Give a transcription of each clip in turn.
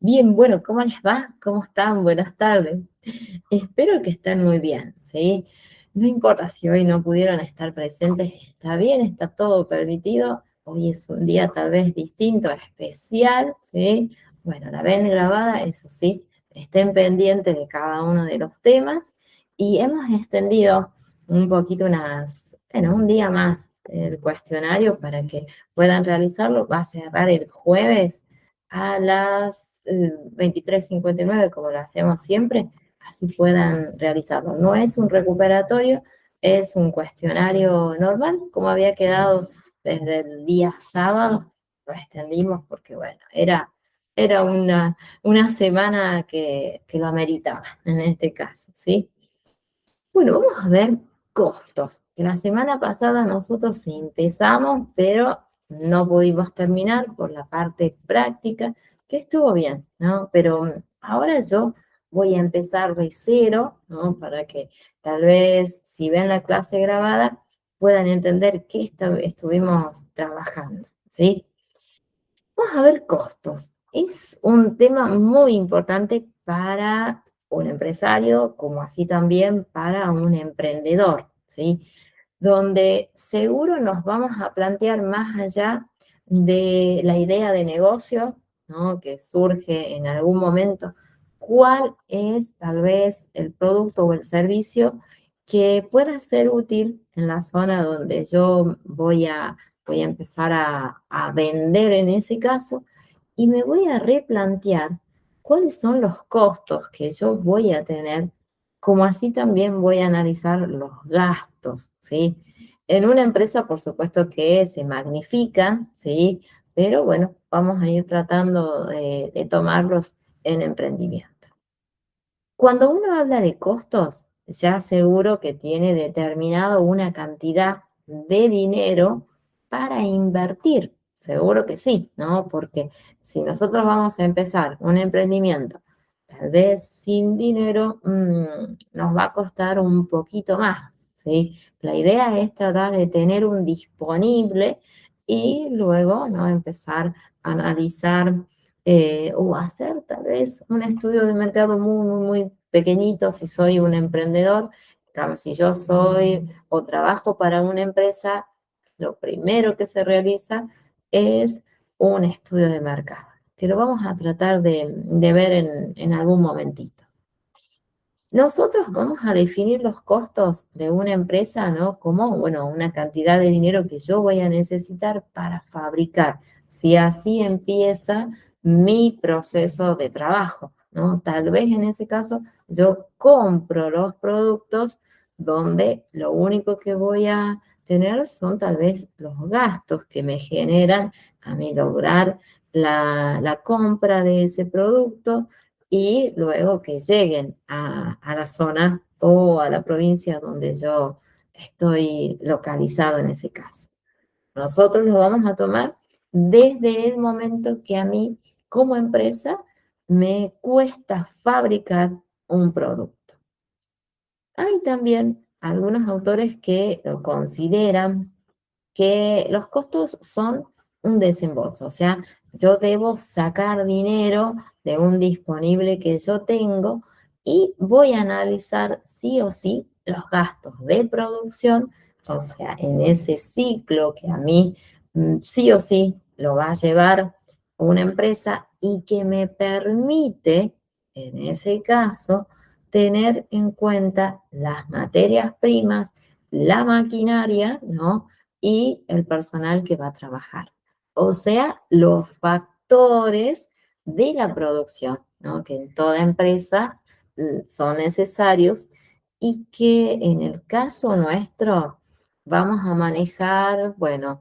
Bien, bueno, ¿cómo les va? ¿Cómo están? Buenas tardes. Espero que estén muy bien, ¿sí? No importa si hoy no pudieron estar presentes, está bien, está todo permitido. Hoy es un día tal vez distinto, especial, ¿sí? Bueno, la ven grabada, eso sí, estén pendientes de cada uno de los temas y hemos extendido un poquito un día más el cuestionario para que puedan realizarlo. Va a cerrar el jueves a las 23:59, como lo hacemos siempre, así puedan realizarlo. No es un recuperatorio, es un cuestionario normal, como había quedado desde el día sábado. Lo extendimos porque, bueno, era una semana que lo ameritaba en este caso, ¿sí? Bueno, vamos a ver costos. La semana pasada nosotros empezamos, pero no pudimos terminar por la parte práctica, que estuvo bien, ¿no? Pero ahora yo voy a empezar de cero, ¿no? Para que tal vez si ven la clase grabada puedan entender qué estuvimos trabajando, ¿sí? Vamos a ver costos. Es un tema muy importante para un empresario, como así también para un emprendedor, ¿sí? Donde seguro nos vamos a plantear más allá de la idea de negocio, ¿no? Que surge en algún momento, cuál es tal vez el producto o el servicio que pueda ser útil en la zona donde yo voy a empezar a vender en ese caso, y me voy a replantear cuáles son los costos que yo voy a tener, como así también voy a analizar los gastos, ¿sí? En una empresa, por supuesto que se magnifican, ¿sí? Pero bueno, vamos a ir tratando de tomarlos en emprendimiento. Cuando uno habla de costos, ya seguro que tiene determinado una cantidad de dinero para invertir. Seguro que sí, ¿no? Porque si nosotros vamos a empezar un emprendimiento, tal vez sin dinero, nos va a costar un poquito más, ¿sí? La idea es tratar de tener un disponible y luego, ¿no? Empezar a analizar o hacer tal vez un estudio de mercado muy pequeñito si soy un emprendedor. Claro, si yo soy o trabajo para una empresa, lo primero que se realiza es un estudio de mercado, que lo vamos a tratar de ver en algún momentito. Nosotros vamos a definir los costos de una empresa, ¿no? Como, bueno, una cantidad de dinero que yo voy a necesitar para fabricar. Si así empieza mi proceso de trabajo, ¿no? Tal vez en ese caso yo compro los productos donde lo único que voy a tener son tal vez los gastos que me generan a mí lograr la compra de ese producto y luego que lleguen a la zona o a la provincia donde yo estoy localizado en ese caso. Nosotros lo vamos a tomar desde el momento que a mí, como empresa, me cuesta fabricar un producto. Hay también algunos autores que lo consideran que los costos son un desembolso, o sea, yo debo sacar dinero de un disponible que yo tengo y voy a analizar sí o sí los gastos de producción, o sea, en ese ciclo que a mí sí o sí lo va a llevar una empresa y que me permite, en ese caso, tener en cuenta las materias primas, la maquinaria, ¿no? Y el personal que va a trabajar. O sea, los factores de la producción, ¿no? Que en toda empresa son necesarios y que en el caso nuestro vamos a manejar, bueno,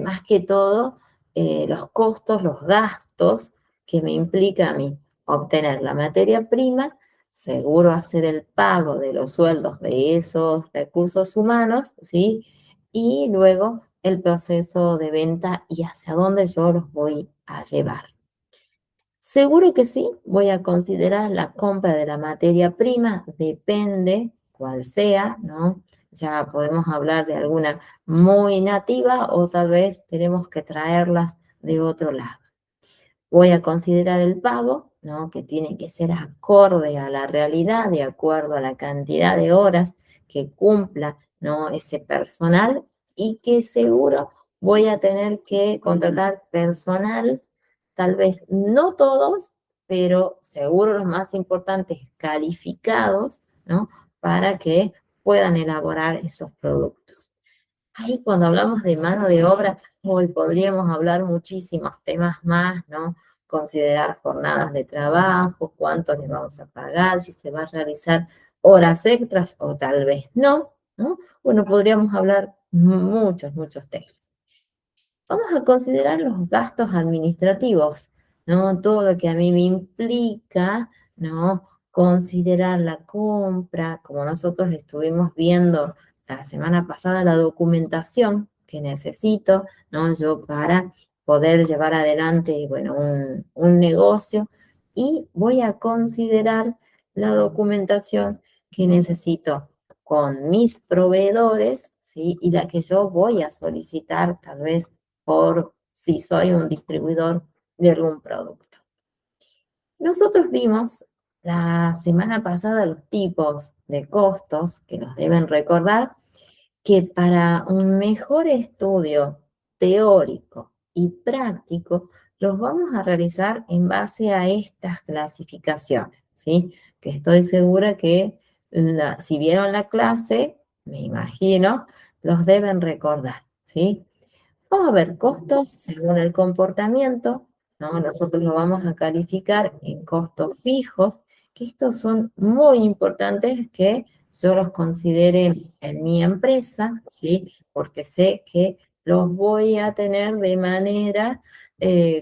más que todo, los costos, los gastos que me implica a mí obtener la materia prima, seguro hacer el pago de los sueldos de esos recursos humanos, ¿sí? Y luego el proceso de venta y hacia dónde yo los voy a llevar. Seguro que sí, voy a considerar la compra de la materia prima, depende cuál sea, ¿no? Ya podemos hablar de alguna muy nativa o tal vez tenemos que traerlas de otro lado. Voy a considerar el pago, ¿no? Que tiene que ser acorde a la realidad, de acuerdo a la cantidad de horas que cumpla, ¿no? Ese personal y que seguro voy a tener que contratar personal, tal vez no todos, pero seguro los más importantes, calificados, ¿no? Para que puedan elaborar esos productos. Ahí cuando hablamos de mano de obra, hoy podríamos hablar muchísimos temas más, ¿no? Considerar jornadas de trabajo, cuánto les vamos a pagar, si se va a realizar horas extras o tal vez no, ¿no? Bueno, podríamos hablar muchos temas. Vamos a considerar los gastos administrativos, ¿no? Todo lo que a mí me implica, ¿no? Considerar la compra, como nosotros estuvimos viendo la semana pasada, la documentación que necesito, ¿no? Yo para poder llevar adelante, bueno, un negocio y voy a considerar la documentación que necesito con mis proveedores, ¿sí? Y la que yo voy a solicitar tal vez por si soy un distribuidor de algún producto. Nosotros vimos la semana pasada los tipos de costos que nos deben recordar que para un mejor estudio teórico y práctico los vamos a realizar en base a estas clasificaciones, ¿sí? Que estoy segura que si vieron la clase, me imagino, los deben recordar, ¿sí? Vamos a ver costos según el comportamiento, ¿no? Nosotros lo vamos a calificar en costos fijos, que estos son muy importantes que yo los considere en mi empresa, ¿sí? Porque sé que los voy a tener de manera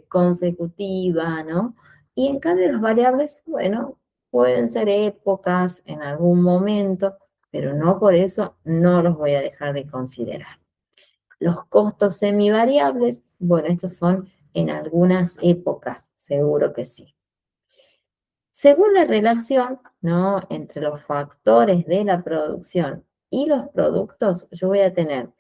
consecutiva, ¿no? Y en cambio los variables, bueno, pueden ser épocas en algún momento, pero no por eso no los voy a dejar de considerar. Los costos semivariables, bueno, estos son en algunas épocas, seguro que sí. Según la relación, ¿no? Entre los factores de la producción y los productos, yo voy a tener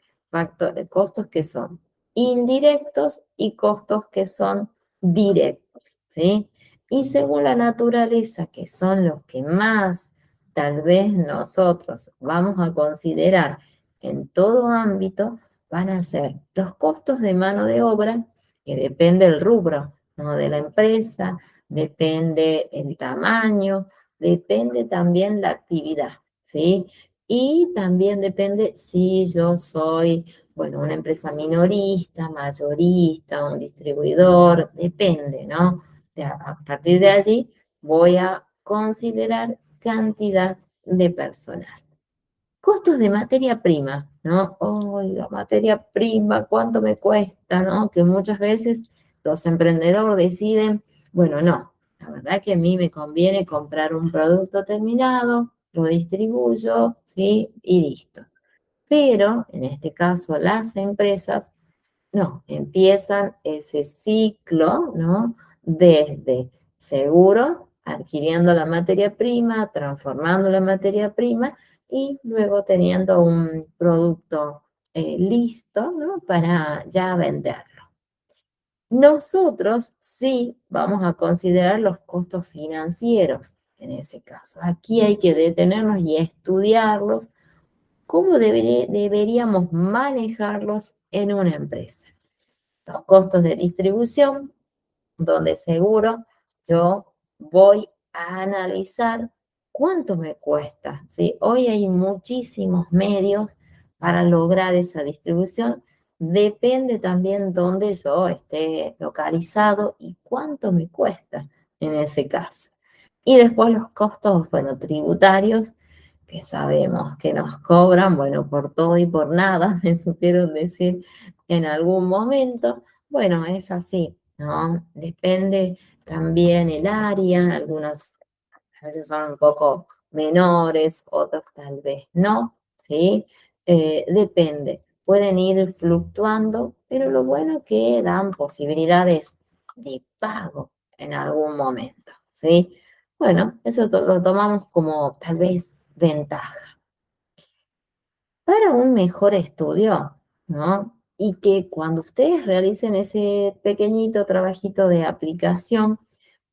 costos que son indirectos y costos que son directos, ¿sí? Y según la naturaleza, que son los que más tal vez nosotros vamos a considerar en todo ámbito, van a ser los costos de mano de obra, que depende del rubro, ¿no? De la empresa, depende el tamaño, depende también la actividad, ¿sí? Y también depende si yo soy, bueno, una empresa minorista, mayorista, un distribuidor, depende, ¿no? A partir de allí voy a considerar cantidad de personal. Costos de materia prima, ¿no? Oiga, materia prima, ¿cuánto me cuesta, no? Que muchas veces los emprendedores deciden, bueno, no, la verdad que a mí me conviene comprar un producto terminado, lo distribuyo, ¿sí? Y listo. Pero, en este caso, las empresas no, empiezan ese ciclo, ¿no? Desde seguro, adquiriendo la materia prima, transformando la materia prima y luego teniendo un producto listo, ¿no? Para ya venderlo. Nosotros sí vamos a considerar los costos financieros en ese caso. Aquí hay que detenernos y estudiarlos, cómo deberíamos manejarlos en una empresa. Los costos de distribución, donde seguro yo voy a analizar cuánto me cuesta, ¿sí? Hoy hay muchísimos medios para lograr esa distribución. Depende también dónde yo esté localizado y cuánto me cuesta en ese caso. Y después los costos, bueno, tributarios, que sabemos que nos cobran, bueno, por todo y por nada, me supieron decir en algún momento. Bueno, es así, ¿no? Depende también el área, algunos a veces son un poco menores, otros tal vez no, ¿sí? Depende, pueden ir fluctuando, pero lo bueno es que dan posibilidades de pago en algún momento, ¿sí? Bueno, eso lo tomamos como tal vez ventaja. Para un mejor estudio, ¿no? y que cuando ustedes realicen ese pequeñito trabajito de aplicación,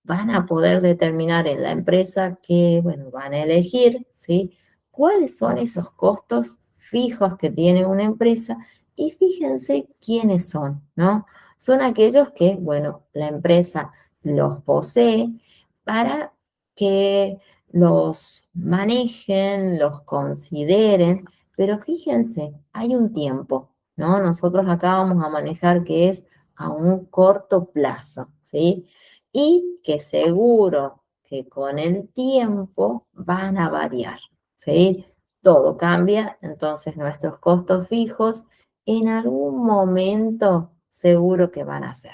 van a poder determinar en la empresa que, bueno, van a elegir, ¿sí? ¿Cuáles son esos costos fijos que tiene una empresa? Y fíjense quiénes son, ¿no? Son aquellos que, bueno, la empresa los posee para que los manejen, los consideren, pero fíjense, hay un tiempo, ¿no? Nosotros acá vamos a manejar que es a un corto plazo, ¿sí? Y que seguro que con el tiempo van a variar, ¿sí? Todo cambia, entonces nuestros costos fijos en algún momento seguro que van a ser.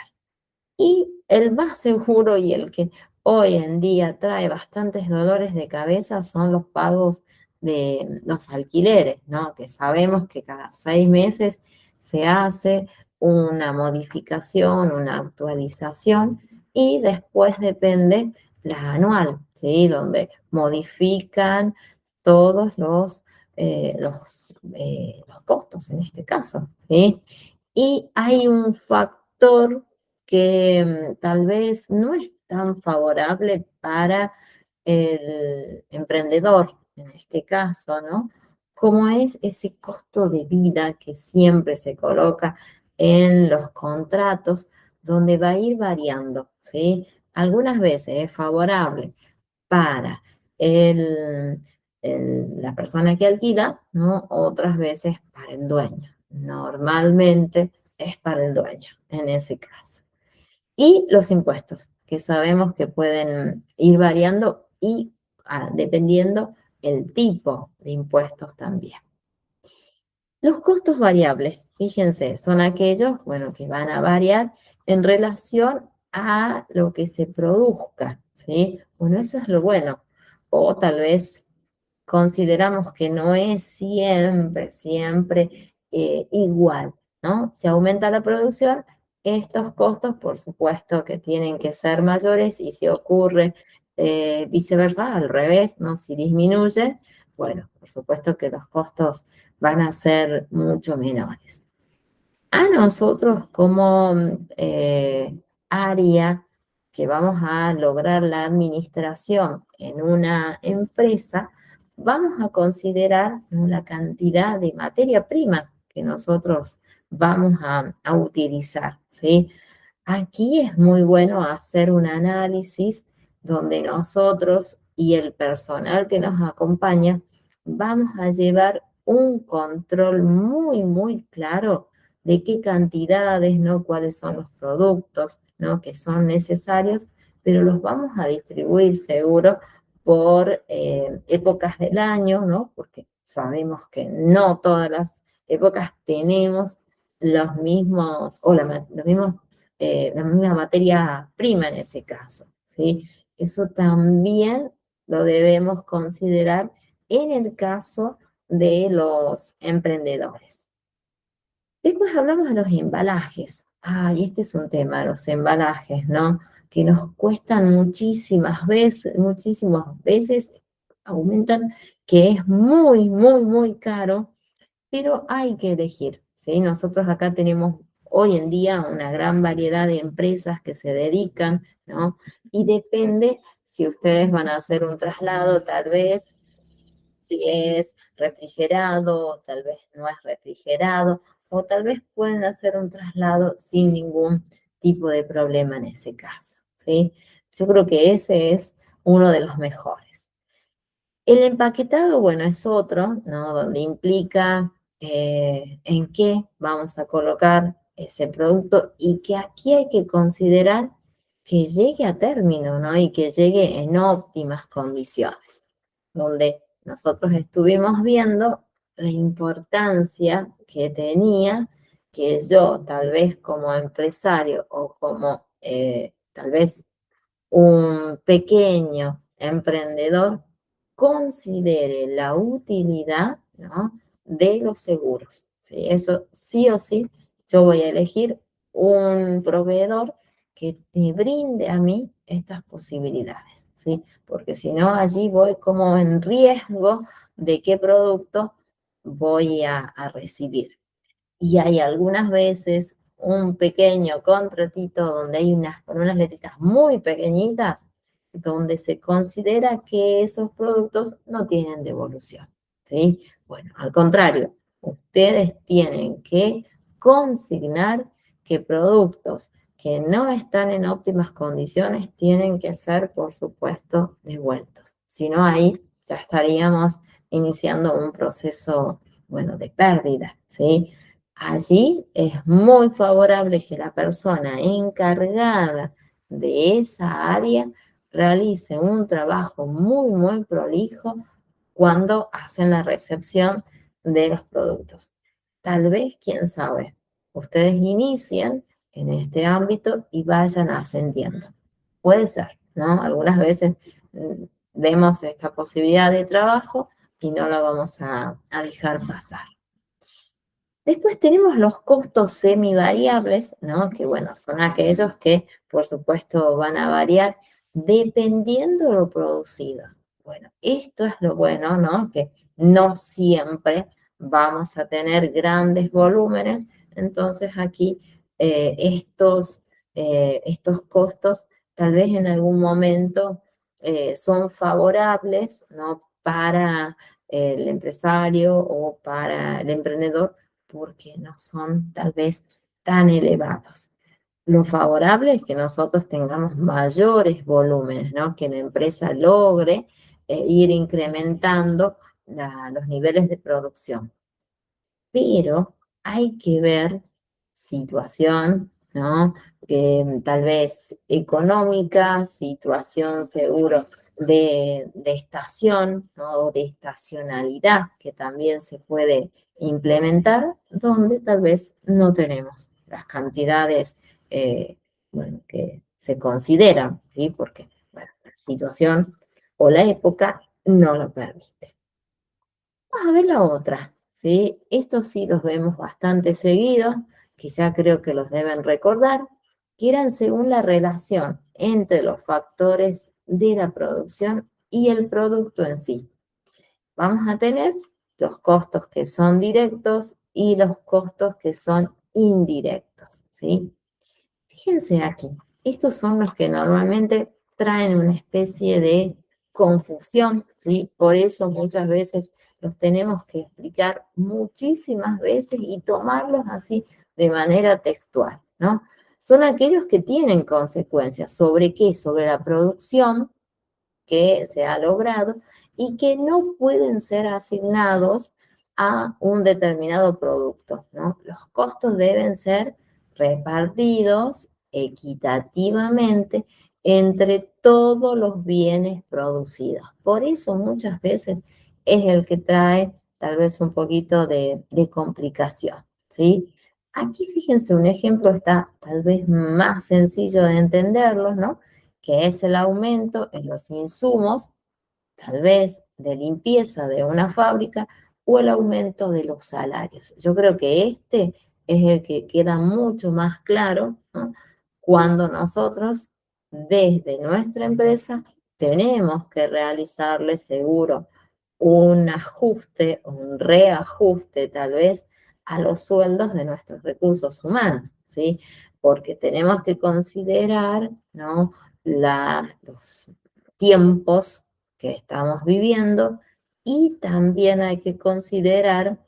Y el más seguro y el que hoy en día trae bastantes dolores de cabeza son los pagos de los alquileres, ¿no? Que sabemos que cada 6 meses se hace una modificación, una actualización y después depende la anual, ¿sí? Donde modifican todos los costos en este caso, ¿sí? Y hay un factor que tal vez no es tan favorable para el emprendedor, en este caso, ¿no? Como es ese costo de vida que siempre se coloca en los contratos, donde va a ir variando, ¿sí? Algunas veces es favorable para el, la persona que alquila, ¿no? Otras veces para el dueño. Normalmente es para el dueño en ese caso. Y los impuestos, que sabemos que pueden ir variando y dependiendo el tipo de impuestos también. Los costos variables, fíjense, son aquellos, bueno, que van a variar en relación a lo que se produzca, ¿sí? Bueno, eso es lo bueno. O tal vez consideramos que no es siempre igual, ¿no? Si aumenta la producción, estos costos, por supuesto, que tienen que ser mayores y si ocurre viceversa, al revés, ¿no? Si disminuye, bueno, por supuesto que los costos van a ser mucho menores. A nosotros como área que vamos a lograr la administración en una empresa, vamos a considerar, ¿no?, la cantidad de materia prima que nosotros vamos a utilizar, ¿sí? Aquí es muy bueno hacer un análisis donde nosotros y el personal que nos acompaña vamos a llevar un control muy claro de qué cantidades, ¿no? Cuáles son los productos, ¿no?, que son necesarios, pero los vamos a distribuir seguro por épocas del año, ¿no? Porque sabemos que no todas las épocas tenemos los mismos, o los mismos la misma materia prima en ese caso, ¿sí? Eso también lo debemos considerar en el caso de los emprendedores. Después hablamos de los embalajes. Ay, este es un tema, los embalajes, ¿no? Que nos cuestan muchísimas veces aumentan, que es muy caro, pero hay que elegir, ¿sí? Nosotros acá tenemos hoy en día una gran variedad de empresas que se dedican, ¿no? Y depende si ustedes van a hacer un traslado, tal vez, si es refrigerado, tal vez no es refrigerado, o tal vez pueden hacer un traslado sin ningún tipo de problema en ese caso, ¿sí? Yo creo que ese es uno de los mejores. El empaquetado, bueno, es otro, ¿no? Donde implica en qué vamos a colocar ese producto y que aquí hay que considerar que llegue a término, ¿no? Y que llegue en óptimas condiciones, donde nosotros estuvimos viendo la importancia que tenía que yo, tal vez como empresario o como tal vez un pequeño emprendedor, considere la utilidad, ¿no?, de los seguros, ¿sí? Eso sí o sí, yo voy a elegir un proveedor que te brinde a mí estas posibilidades, ¿sí? Porque si no, allí voy como en riesgo de qué producto voy a recibir. y hay algunas veces un pequeño contratito donde hay con unas letritas muy pequeñitas, donde se considera que esos productos no tienen devolución, ¿sí? Bueno, al contrario, ustedes tienen que consignar que productos que no están en óptimas condiciones tienen que ser, por supuesto, devueltos. Si no, ahí ya estaríamos iniciando un proceso, bueno, de pérdida, ¿sí? Allí es muy favorable que la persona encargada de esa área realice un trabajo muy, muy prolijo cuando hacen la recepción de los productos. Tal vez, quién sabe, ustedes inician en este ámbito y vayan ascendiendo. Puede ser, ¿no? Algunas veces vemos esta posibilidad de trabajo y no la vamos a dejar pasar. Después tenemos los costos semivariables, ¿no? Que bueno, son aquellos que por supuesto van a variar dependiendo de lo producido. Bueno, esto es lo bueno, ¿no? Que no siempre vamos a tener grandes volúmenes, entonces aquí estos costos tal vez en algún momento son favorables, ¿no? Para el empresario o para el emprendedor porque no son tal vez tan elevados. Lo favorable es que nosotros tengamos mayores volúmenes, ¿no? Que la empresa logre ir incrementando los niveles de producción. Pero hay que ver situación, ¿no? Que tal vez económica, situación seguro de estación, ¿no? O de estacionalidad que también se puede implementar, donde tal vez no tenemos las cantidades bueno, que se consideran, ¿sí? Porque bueno, la situación o la época no lo permite. Vamos a ver la otra, ¿sí? Estos sí los vemos bastante seguidos, que ya creo que los deben recordar, que eran según la relación entre los factores de la producción y el producto en sí. Vamos a tener los costos que son directos y los costos que son indirectos, ¿sí? Fíjense aquí, estos son los que normalmente traen una especie de confusión, ¿sí? Por eso muchas veces los tenemos que explicar muchísimas veces y tomarlos así de manera textual, ¿no? Son aquellos que tienen consecuencias. ¿Sobre qué? Sobre la producción que se ha logrado y que no pueden ser asignados a un determinado producto, ¿no? Los costos deben ser repartidos equitativamente entre todos los bienes producidos. Por eso muchas veces es el que trae tal vez un poquito de complicación, ¿sí? Aquí fíjense, un ejemplo está tal vez más sencillo de entenderlo, ¿no? Que es el aumento en los insumos, tal vez de limpieza de una fábrica, o el aumento de los salarios. Yo creo que este es el que queda mucho más claro, ¿no? Cuando nosotros, desde nuestra empresa, tenemos que realizarle seguro un ajuste, un reajuste tal vez a los sueldos de nuestros recursos humanos, ¿sí? Porque tenemos que considerar, ¿no? Los tiempos que estamos viviendo y también hay que considerar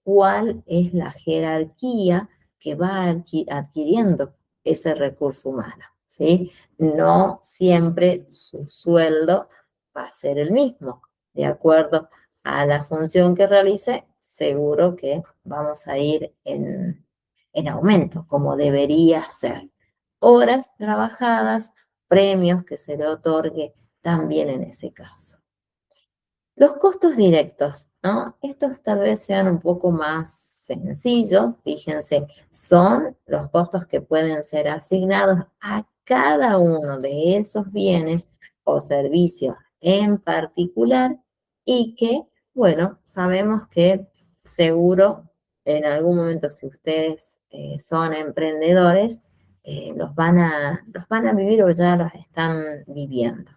cuál es la jerarquía que va adquiriendo ese recurso humano, ¿sí? No siempre su sueldo va a ser el mismo. De acuerdo a la función que realice, seguro que vamos a ir en aumento, como debería ser. Horas trabajadas, premios que se le otorgue también en ese caso. Los costos directos, ¿no? Estos tal vez sean un poco más sencillos, fíjense, son los costos que pueden ser asignados a cada uno de esos bienes o servicios en particular y que, bueno, sabemos que seguro en algún momento si ustedes son emprendedores, los van a vivir o ya los están viviendo.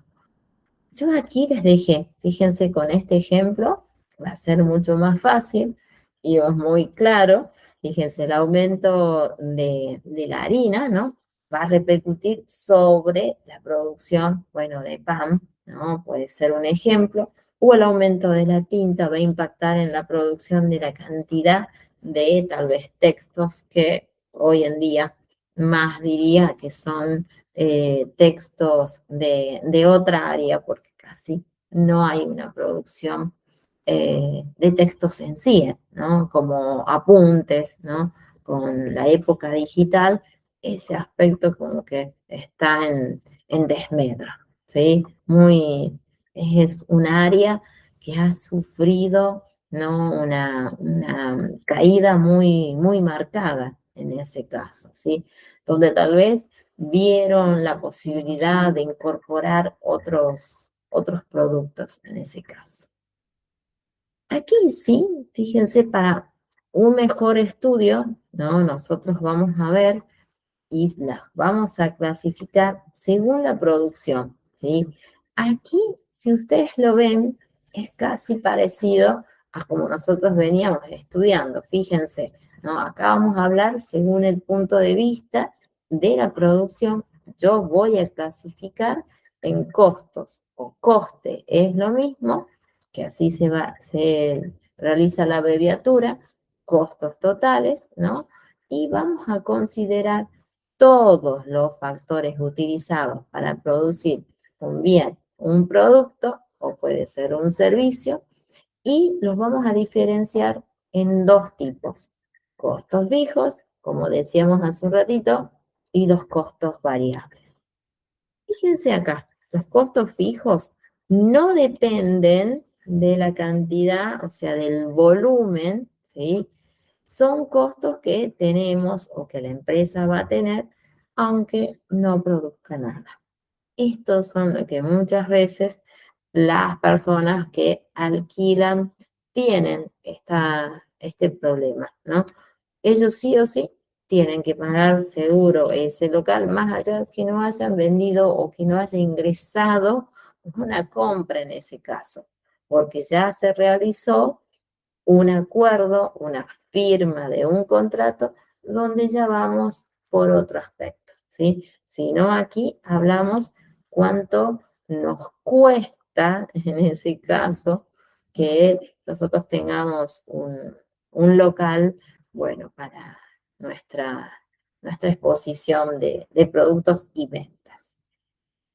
Yo aquí les dejé, fíjense con este ejemplo, va a ser mucho más fácil, y es muy claro. Fíjense, el aumento de la harina, ¿no? Va a repercutir sobre la producción, bueno, de pan, ¿no? Puede ser un ejemplo. O el aumento de la tinta va a impactar en la producción de la cantidad de tal vez textos que hoy en día más diría que son textos de otra área, porque casi no hay una producción de textos en sí, ¿no? Como apuntes, ¿no? Con la época digital, ese aspecto como que está en desmedro, ¿sí? Es un área que ha sufrido, ¿no? Una caída muy marcada en ese caso, ¿sí? Donde tal vez vieron la posibilidad de incorporar otros productos en ese caso. Aquí sí, fíjense, para un mejor estudio, ¿no? Nosotros vamos a ver y las vamos a clasificar según la producción, ¿sí? Aquí, si ustedes lo ven, es casi parecido a como nosotros veníamos estudiando, fíjense, ¿no? Acá vamos a hablar según el punto de vista de la producción. Yo voy a clasificar en costos o coste, es lo mismo, que así se realiza la abreviatura, costos totales, ¿no? Y vamos a considerar todos los factores utilizados para producir un bien, un producto o puede ser un servicio, y los vamos a diferenciar en dos tipos: costos fijos, como decíamos hace un ratito, y los costos variables. Fíjense acá, los costos fijos no dependen de la cantidad, o sea, del volumen, ¿sí? Son costos que tenemos o que la empresa va a tener aunque no produzca nada. Estos son lo que muchas veces las personas que alquilan tienen este problema, ¿no? Ellos sí o sí tienen que pagar seguro ese local, más allá de que no hayan vendido o que no haya ingresado una compra en ese caso, porque ya se realizó un acuerdo, una firma de un contrato, donde ya vamos por otro aspecto, ¿sí? Si no, aquí hablamos cuánto nos cuesta, en ese caso, que nosotros tengamos un local, bueno, para nuestra, nuestra exposición de productos y ventas.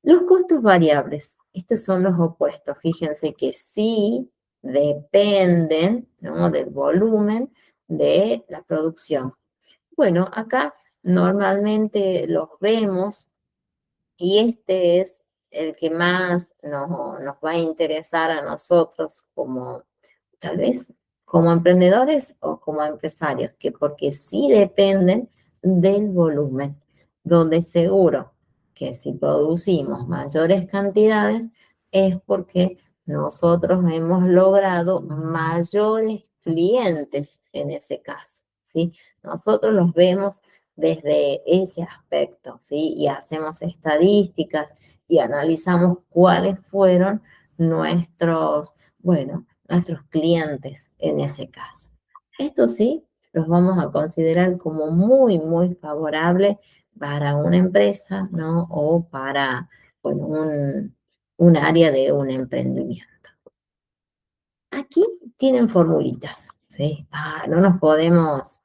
Los costos variables, estos son los opuestos. Fíjense que sí dependen, ¿no?, del volumen de la producción. Bueno, acá normalmente los vemos y este es el que más nos va a interesar a nosotros como, tal vez, como emprendedores o como empresarios, que porque sí dependen del volumen, donde seguro que si producimos mayores cantidades es porque nosotros hemos logrado mayores clientes en ese caso, ¿sí? Nosotros los vemos desde ese aspecto, ¿sí? Y hacemos estadísticas y analizamos cuáles fueron nuestros, bueno, nuestros clientes en ese caso. Esto sí, los vamos a considerar como muy favorable para una empresa, ¿no? O para, bueno, un área de un emprendimiento. Aquí tienen formulitas, ¿sí? No nos podemos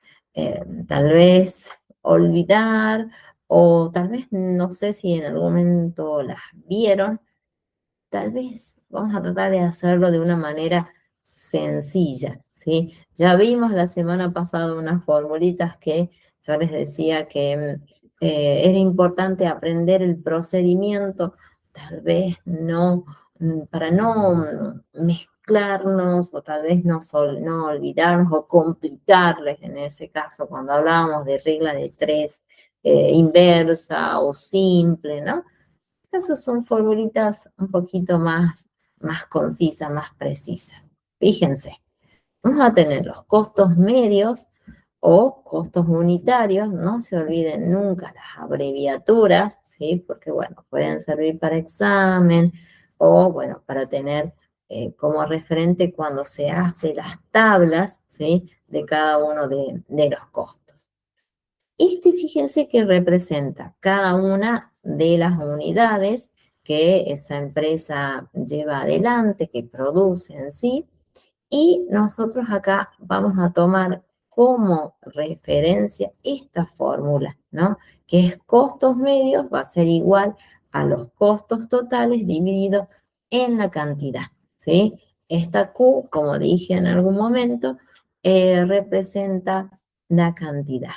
tal vez olvidar, o tal vez no sé si en algún momento las vieron. Tal vez vamos a tratar de hacerlo de una manera sencilla, ¿sí? Ya vimos la semana pasada unas formulitas que yo les decía que era importante aprender el procedimiento, tal vez no, para no mezclarnos o tal vez no olvidarnos o complicarles en ese caso cuando hablábamos de regla de tres, inversa o simple, ¿no? Esas son formulitas un poquito más concisas, más precisas. Fíjense, vamos a tener los costos medios o costos unitarios. No se olviden nunca las abreviaturas, ¿sí? Porque, bueno, pueden servir para examen o, bueno, para tener como referente cuando se hace las tablas, ¿sí? De cada uno de los costos. Fíjense que representa cada una de las unidades que esa empresa lleva adelante, que produce en sí, y nosotros acá vamos a tomar como referencia esta fórmula, ¿no? Que es costos medios va a ser igual a los costos totales dividido en la cantidad, ¿sí? Esta Q, como dije en algún momento, representa la cantidad.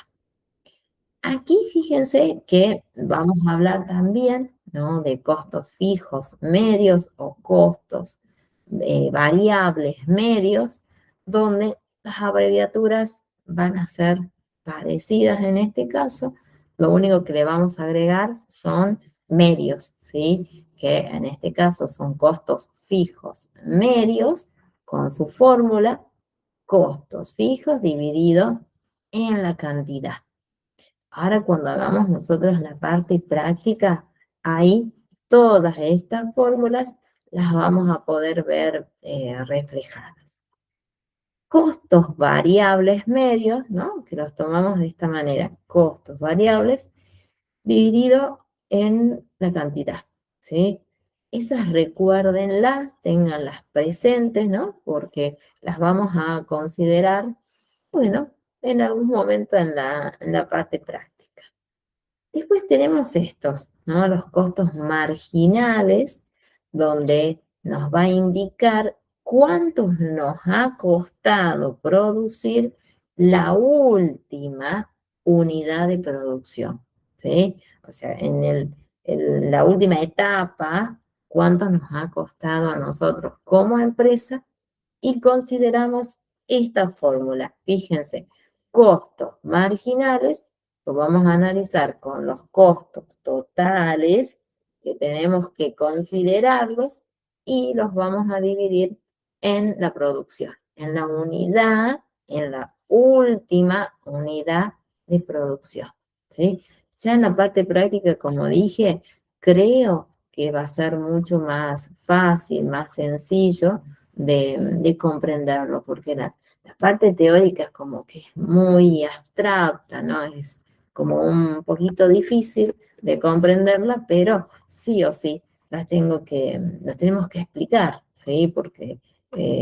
Aquí fíjense que vamos a hablar también, ¿no? De costos fijos medios o costos variables medios, donde las abreviaturas van a ser parecidas en este caso. Lo único que le vamos a agregar son medios, ¿sí? Que en este caso son costos fijos medios con su fórmula, costos fijos dividido en la cantidad. Ahora cuando hagamos nosotros la parte práctica, ahí todas estas fórmulas las vamos a poder ver reflejadas. Costos variables medios, ¿no? Que los tomamos de esta manera, costos variables dividido en la cantidad, ¿sí? Esas recuérdenlas, tenganlas presentes, ¿no? Porque las vamos a considerar, bueno, en algún momento en la parte práctica. Después tenemos estos, ¿no? Los costos marginales, donde nos va a indicar cuánto nos ha costado producir la última unidad de producción, ¿sí? O sea, en la última etapa, cuánto nos ha costado a nosotros como empresa y consideramos esta fórmula. Fíjense, costos marginales lo vamos a analizar con los costos totales que tenemos que considerarlos y los vamos a dividir en la producción, en la unidad, en la última unidad de producción, ¿sí? Ya en la parte práctica, como dije, creo que va a ser mucho más fácil, más sencillo de comprenderlo, porque la parte teórica es como que es muy abstracta, ¿no? Es como un poquito difícil de comprenderla, pero sí o sí las tenemos que explicar, ¿sí? Porque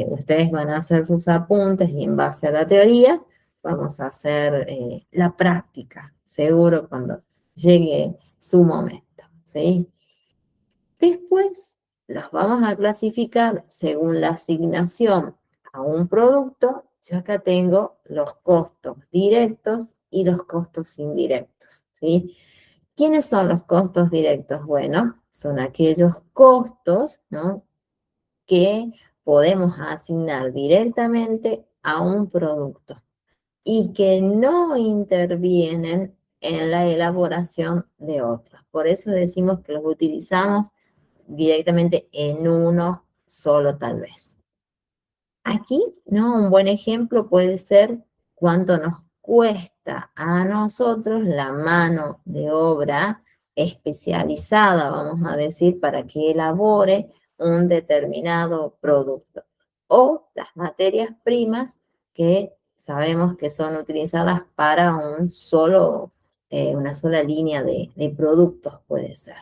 ustedes van a hacer sus apuntes y en base a la teoría vamos a hacer la práctica, seguro cuando llegue su momento, ¿sí? Después los vamos a clasificar según la asignación a un producto. Yo acá tengo los costos directos y los costos indirectos, ¿sí? ¿Quiénes son los costos directos? Bueno, son aquellos costos, ¿no? Que podemos asignar directamente a un producto y que no intervienen en la elaboración de otros. Por eso decimos que los utilizamos directamente en uno solo tal vez. Aquí, ¿no? Un buen ejemplo puede ser cuánto nos cuesta a nosotros la mano de obra especializada, vamos a decir, para que elabore un determinado producto. O las materias primas que sabemos que son utilizadas para una sola línea de productos, puede ser.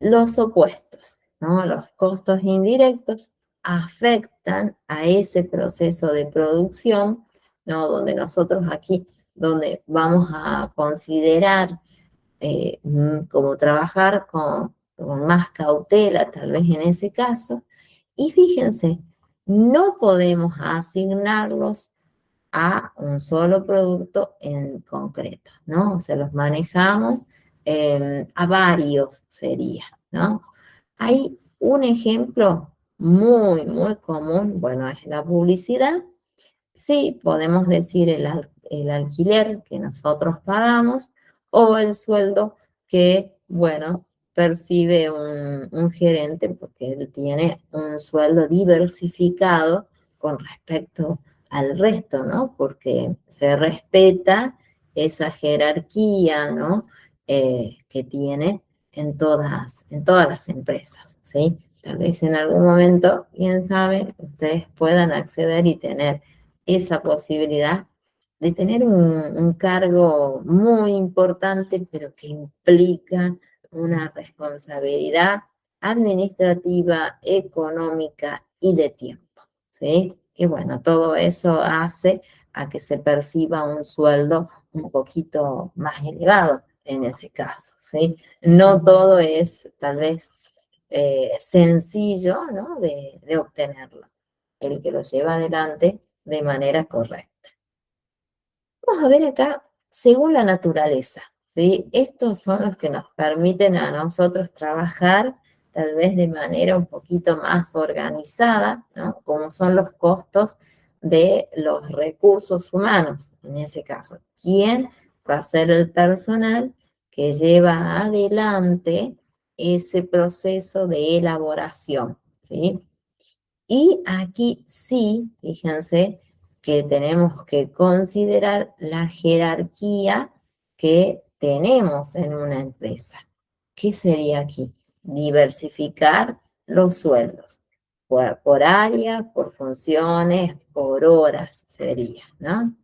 Los opuestos, ¿no? Los costos indirectos afectan a ese proceso de producción, ¿no? Donde nosotros aquí, donde vamos a considerar como trabajar con más cautela, tal vez en ese caso. Y fíjense, no podemos asignarlos a un solo producto en concreto, ¿no? O sea, los manejamos a varios sería, ¿no? Hay un ejemplo muy, muy común, bueno, es la publicidad. Sí, podemos decir el alquiler que nosotros pagamos o el sueldo que, bueno, percibe un gerente porque él tiene un sueldo diversificado con respecto al resto, ¿no? Porque se respeta esa jerarquía, ¿no? Que tiene en todas las empresas, ¿sí? tal vez en algún momento, quién sabe, ustedes puedan acceder y tener esa posibilidad de tener un cargo muy importante, pero que implica una responsabilidad administrativa, económica y de tiempo, ¿sí? Que bueno, todo eso hace a que se perciba un sueldo un poquito más elevado en ese caso, ¿sí? No todo es tal vez sencillo, ¿no? De obtenerlo, el que lo lleva adelante de manera correcta. Vamos a ver acá, según la naturaleza, ¿sí? Estos son los que nos permiten a nosotros trabajar tal vez de manera un poquito más organizada, ¿no? Como son los costos de los recursos humanos, en ese caso. ¿Quién va a ser el personal que lleva adelante ese proceso de elaboración, ¿sí? Y aquí sí, fíjense que tenemos que considerar la jerarquía que tenemos en una empresa. ¿Qué sería aquí? Diversificar los sueldos por área, por funciones, por horas sería, ¿no?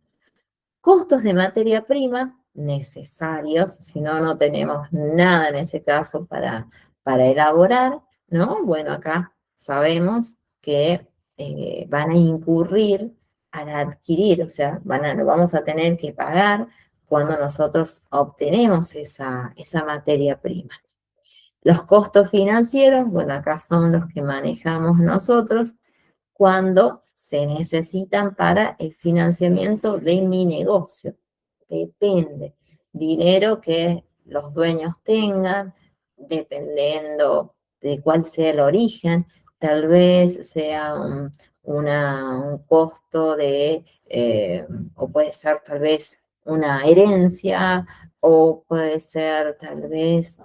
Costos de materia prima necesarios, si no, no tenemos nada en ese caso para elaborar, ¿no? Bueno, acá sabemos que van a incurrir al adquirir, o sea, lo vamos a tener que pagar cuando nosotros obtenemos esa materia prima. Los costos financieros, bueno, acá son los que manejamos nosotros cuando se necesitan para el financiamiento de mi negocio. Depende. Dinero que los dueños tengan, dependiendo de cuál sea el origen, tal vez sea un costo o puede ser tal vez una herencia, o puede ser tal vez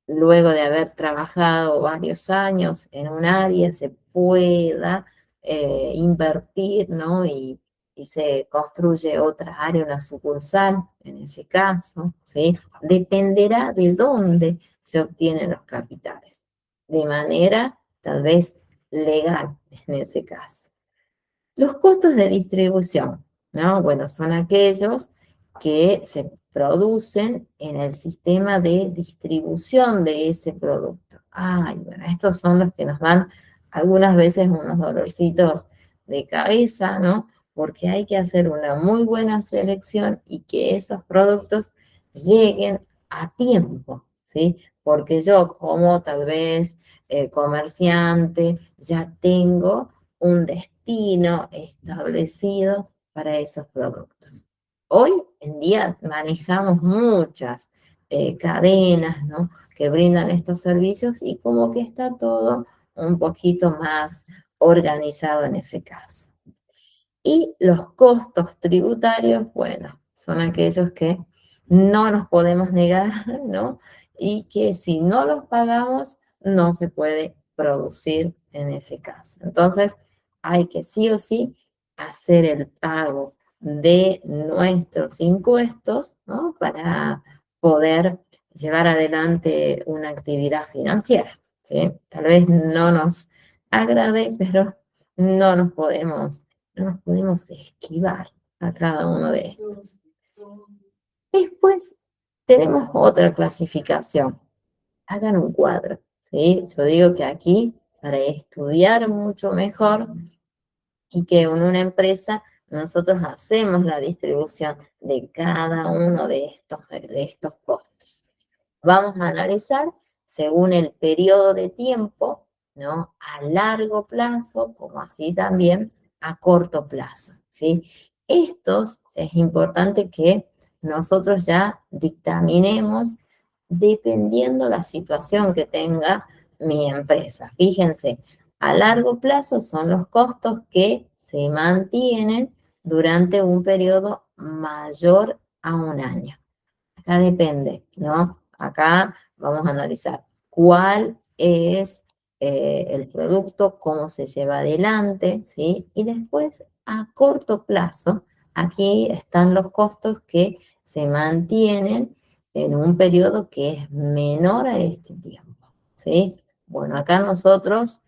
luego de haber trabajado varios años en un área, se pueda invertir, ¿no? Y se construye otra área, una sucursal, en ese caso, ¿sí? Dependerá de dónde se obtienen los capitales, de manera tal vez legal en ese caso. Los costos de distribución, ¿no? Bueno, son aquellos que se producen en el sistema de distribución de ese producto. Ay, bueno, estos son los que nos dan algunas veces unos dolorcitos de cabeza, ¿no? Porque hay que hacer una muy buena selección y que esos productos lleguen a tiempo, ¿sí? Porque yo como tal vez comerciante ya tengo un destino establecido para esos productos. Hoy en día manejamos muchas cadenas, ¿no? Que brindan estos servicios y como que está todo un poquito más organizado en ese caso. Y los costos tributarios, bueno, son aquellos que no nos podemos negar, ¿no? Y que si no los pagamos, no se puede producir en ese caso. Entonces, hay que sí o sí hacer el pago de nuestros impuestos, ¿no? Para poder llevar adelante una actividad financiera, ¿sí? Tal vez no nos agrade, pero no nos podemos esquivar a cada uno de estos. Después tenemos otra clasificación. Hagan un cuadro, ¿sí? Yo digo que aquí, para estudiar mucho mejor y que en una empresa nosotros hacemos la distribución de cada uno de estos costos. Vamos a analizar según el periodo de tiempo, ¿no? A largo plazo, como así también a corto plazo, ¿sí? Estos es importante que nosotros ya dictaminemos dependiendo la situación que tenga mi empresa. Fíjense, a largo plazo son los costos que se mantienen durante un periodo mayor a un año. Acá depende, ¿no? Acá vamos a analizar cuál es el producto, cómo se lleva adelante, ¿sí? Y después, a corto plazo, aquí están los costos que se mantienen en un periodo que es menor a este tiempo, ¿sí? Bueno, acá nosotros,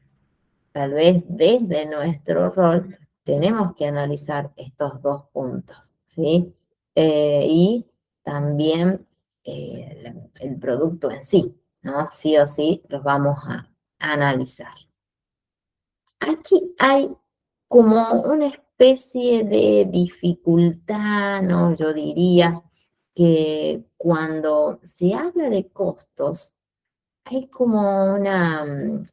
tal vez desde nuestro rol, tenemos que analizar estos dos puntos, ¿sí? Y también el producto en sí, ¿no? Sí o sí los vamos a analizar. Aquí hay como una especie de dificultad, ¿no? Yo diría que cuando se habla de costos, hay como una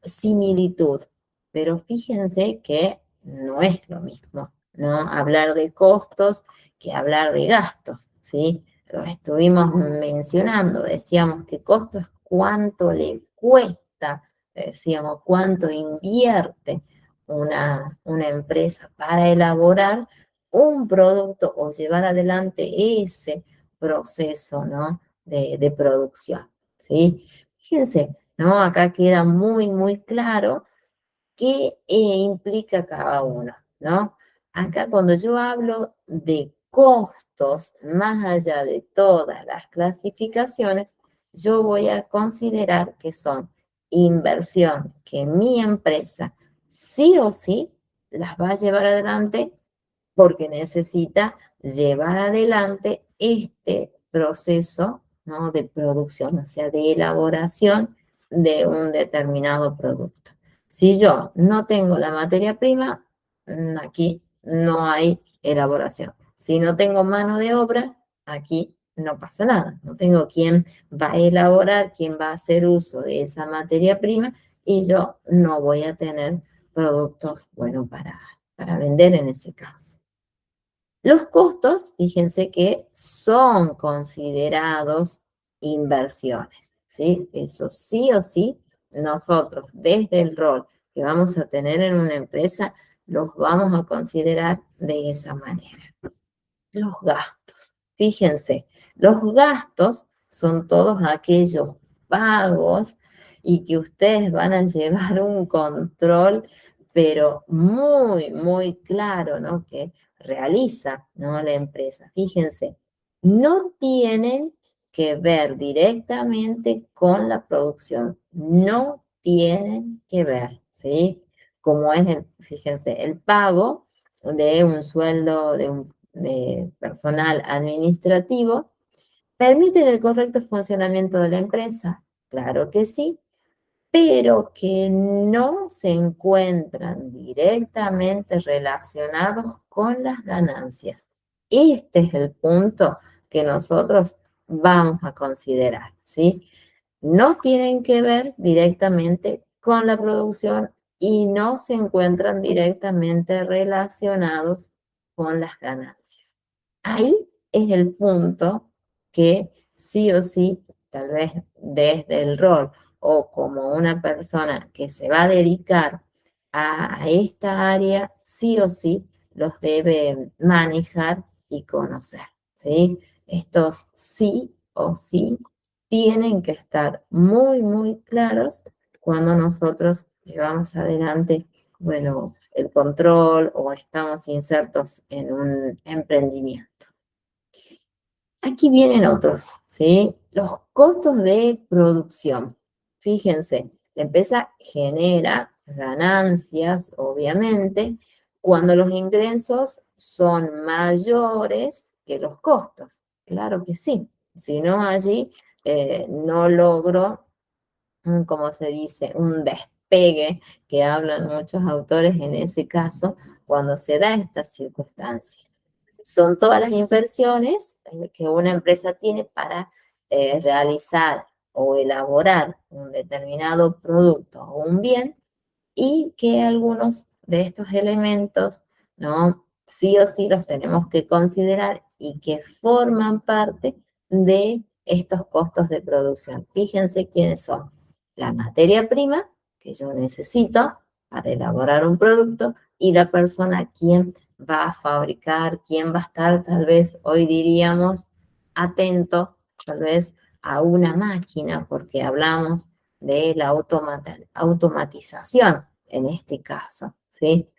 similitud, pero fíjense que no es lo mismo, ¿no? Hablar de costos que hablar de gastos, ¿sí? Lo estuvimos mencionando, decíamos que costo es cuánto le cuesta, decíamos cuánto invierte una empresa para elaborar un producto o llevar adelante ese proceso, ¿no? De producción, ¿sí? Fíjense, ¿no? Acá queda muy, muy claro qué implica cada uno, ¿no? Acá cuando yo hablo de costos, más allá de todas las clasificaciones, yo voy a considerar que son inversión que mi empresa sí o sí las va a llevar adelante porque necesita llevar adelante este proceso, ¿no? De producción, o sea, de elaboración de un determinado producto. Si yo no tengo la materia prima, aquí no hay elaboración. Si no tengo mano de obra, aquí no pasa nada. No tengo quien va a elaborar, quien va a hacer uso de esa materia prima y yo no voy a tener productos, bueno, para vender en ese caso. Los costos, fíjense que son considerados inversiones, ¿sí? Eso sí o sí, nosotros desde el rol que vamos a tener en una empresa, los vamos a considerar de esa manera. Los gastos. Fíjense, los gastos son todos aquellos pagos y que ustedes van a llevar un control, pero muy, muy claro, ¿no? Que realiza, ¿no? La empresa. Fíjense, no tienen que ver directamente con la producción, no tienen que ver, ¿sí? Como es, fíjense, el pago de un sueldo de personal administrativo, ¿permiten el correcto funcionamiento de la empresa? Claro que sí, pero que no se encuentran directamente relacionados con las ganancias. Este es el punto que nosotros vamos a considerar, ¿sí? No tienen que ver directamente con la producción y no se encuentran directamente relacionados con las ganancias. Ahí es el punto que sí o sí, tal vez desde el rol o como una persona que se va a dedicar a esta área, sí o sí los debe manejar y conocer, ¿sí? Estos sí o sí tienen que estar muy, muy claros cuando nosotros llevamos adelante, bueno, el control o estamos insertos en un emprendimiento. Aquí vienen otros, ¿sí? Los costos de producción. Fíjense, la empresa genera ganancias, obviamente, cuando los ingresos son mayores que los costos. Claro que sí. Si no, allí no logro, como se dice, un despegue que hablan muchos autores en ese caso, cuando se da esta circunstancia. Son todas las inversiones que una empresa tiene para realizar o elaborar un determinado producto o un bien y que algunos de estos elementos, ¿no? Sí o sí los tenemos que considerar y que forman parte de estos costos de producción. Fíjense quiénes son. La materia prima que yo necesito para elaborar un producto y la persona quien va a fabricar, quien va a estar tal vez, hoy diríamos, atento tal vez a una máquina, porque hablamos de la automatización en este caso, ¿sí?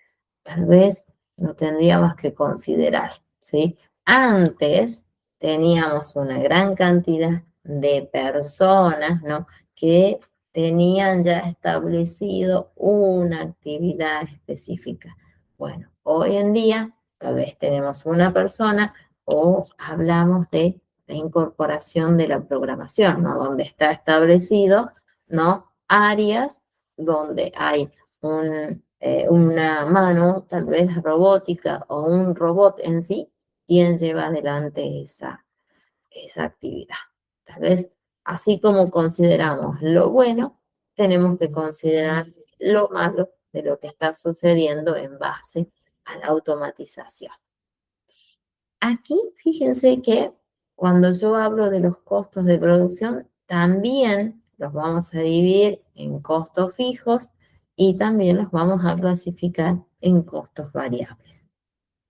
Tal vez lo tendríamos que considerar, ¿sí? Antes teníamos una gran cantidad de personas, ¿no? Que tenían ya establecido una actividad específica. Bueno, hoy en día tal vez tenemos una persona o hablamos de la incorporación de la programación, ¿no? Donde está establecido, ¿no? Áreas donde hay una mano, tal vez robótica, o un robot en sí, quien lleva adelante esa actividad. Tal vez, así como consideramos lo bueno, tenemos que considerar lo malo de lo que está sucediendo en base a la automatización. Aquí, fíjense que cuando yo hablo de los costos de producción, también los vamos a dividir en costos fijos y también los vamos a clasificar en costos variables.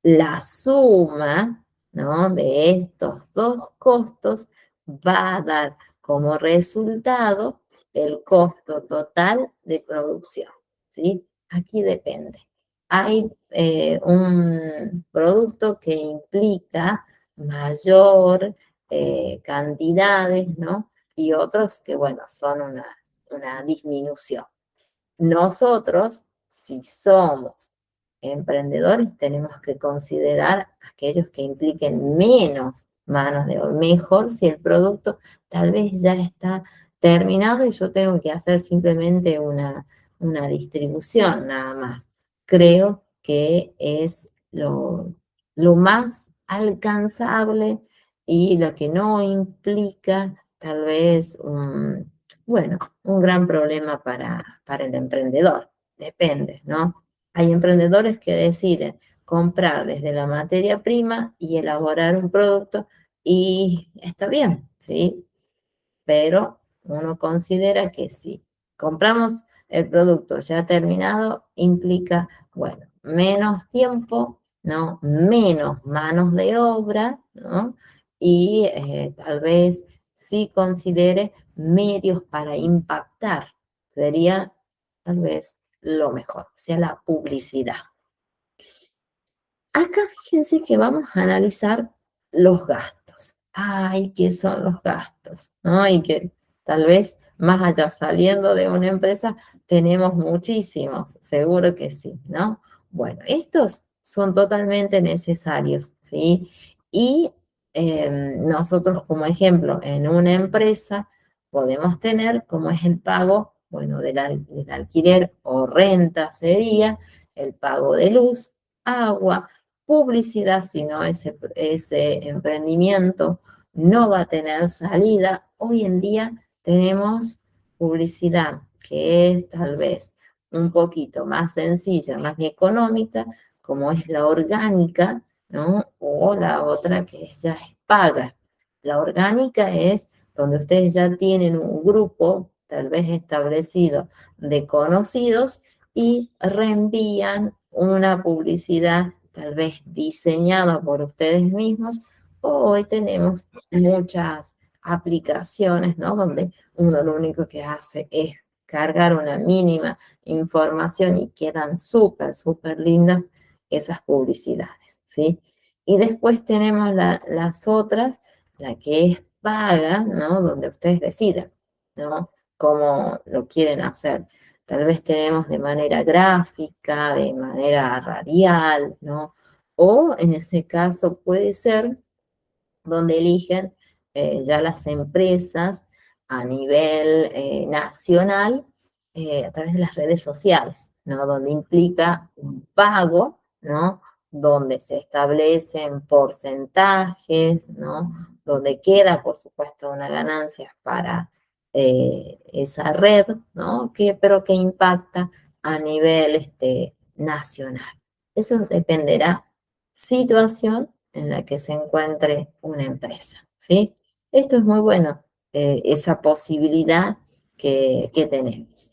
La suma, ¿no?, de estos dos costos va a dar como resultado el costo total de producción, ¿sí? Aquí depende. Hay un producto que implica mayor cantidades, ¿no? Y otros que, bueno, son una disminución. Nosotros, si somos emprendedores, tenemos que considerar aquellos que impliquen menos manos de obra. Mejor si el producto tal vez ya está terminado y yo tengo que hacer simplemente una distribución nada más. Creo que es lo más alcanzable y lo que no implica tal vez bueno, un gran problema para el emprendedor. Depende, ¿no? Hay emprendedores que deciden comprar desde la materia prima y elaborar un producto y está bien, ¿sí? Pero uno considera que si compramos el producto ya terminado, implica, bueno, menos tiempo, ¿no? Menos manos de obra, ¿no? Y tal vez sí considere medios para impactar. Sería tal vez lo mejor, o sea, la publicidad. Acá fíjense que vamos a analizar los gastos. Ay, ¿qué son los gastos? ¿No? Y que tal vez más allá saliendo de una empresa tenemos muchísimos, seguro que sí, ¿no? Bueno, estos son totalmente necesarios, ¿sí? Y nosotros como ejemplo en una empresa podemos tener como es el pago, bueno, del alquiler o renta sería el pago de luz, agua, publicidad, si no ese emprendimiento no va a tener salida. Hoy en día tenemos publicidad que es tal vez un poquito más sencilla, más económica, como es la orgánica, ¿no? O la otra que ya es paga. La orgánica es donde ustedes ya tienen un grupo, tal vez establecido, de conocidos y reenvían una publicidad tal vez diseñada por ustedes mismos, o hoy tenemos muchas aplicaciones, ¿no? Donde uno lo único que hace es cargar una mínima información y quedan súper, súper lindas esas publicidades, ¿sí? Y después tenemos las otras, la que es paga, ¿no? Donde ustedes deciden, ¿no? Cómo lo quieren hacer. Tal vez tenemos de manera gráfica, de manera radial, ¿no? O en ese caso puede ser donde eligen ya las empresas a nivel nacional a través de las redes sociales, ¿no? Donde implica un pago, ¿no? Donde se establecen porcentajes, ¿no? Donde queda, por supuesto, una ganancia para esa red, ¿no? Pero que impacta a nivel nacional. Eso dependerá situación en la que se encuentre una empresa, ¿sí? Esto es muy bueno, esa posibilidad que tenemos.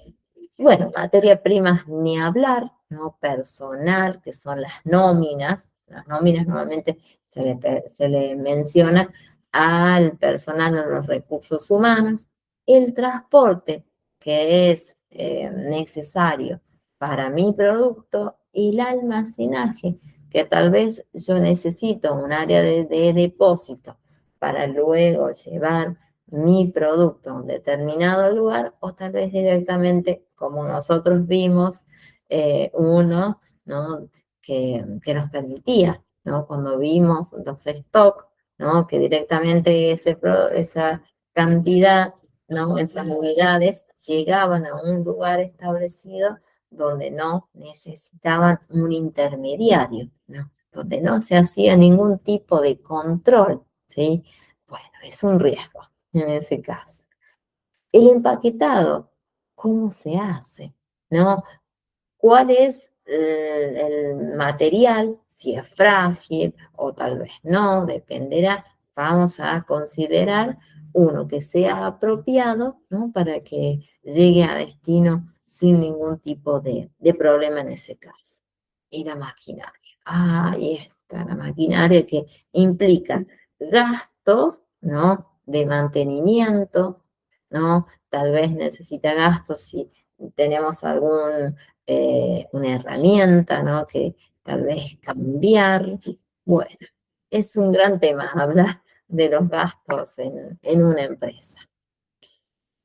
Bueno, materia prima ni hablar, ¿no? Personal, que son las nóminas. Las nóminas normalmente se le menciona al personal de los recursos humanos. El transporte, que es necesario para mi producto, y el almacenaje, que tal vez yo necesito un área de depósito para luego llevar mi producto a un determinado lugar o tal vez directamente, como nosotros vimos, uno, ¿no? que nos permitía, ¿no? Cuando vimos los stock, ¿no? Que directamente esa cantidad, ¿no? Esas unidades llegaban a un lugar establecido donde no necesitaban un intermediario, ¿no? Donde no se hacía ningún tipo de control, ¿sí? Bueno, es un riesgo en ese caso. El empaquetado, ¿cómo se hace? ¿No? ¿Cuál es el material? Si es frágil o tal vez no, dependerá. Vamos a considerar uno que sea apropiado, ¿no? Para que llegue a destino sin ningún tipo de problema en ese caso. Y la maquinaria. Ahí está la maquinaria que implica gastos, ¿no? De mantenimiento, ¿no? Tal vez necesita gastos si tenemos una herramienta, ¿no? Que tal vez cambiar. Bueno, es un gran tema hablar de los gastos en una empresa.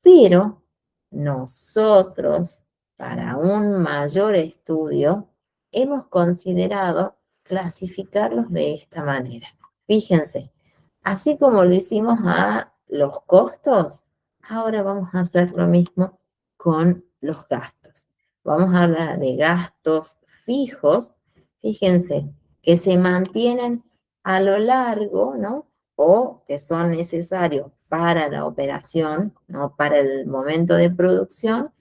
Pero nosotros, para un mayor estudio, hemos considerado clasificarlos de esta manera. Fíjense, así como lo hicimos a los costos, ahora vamos a hacer lo mismo con los gastos. Vamos a hablar de gastos fijos, fíjense, que se mantienen a lo largo, ¿no? O que son necesarios para la operación, ¿no? Para el momento de producción,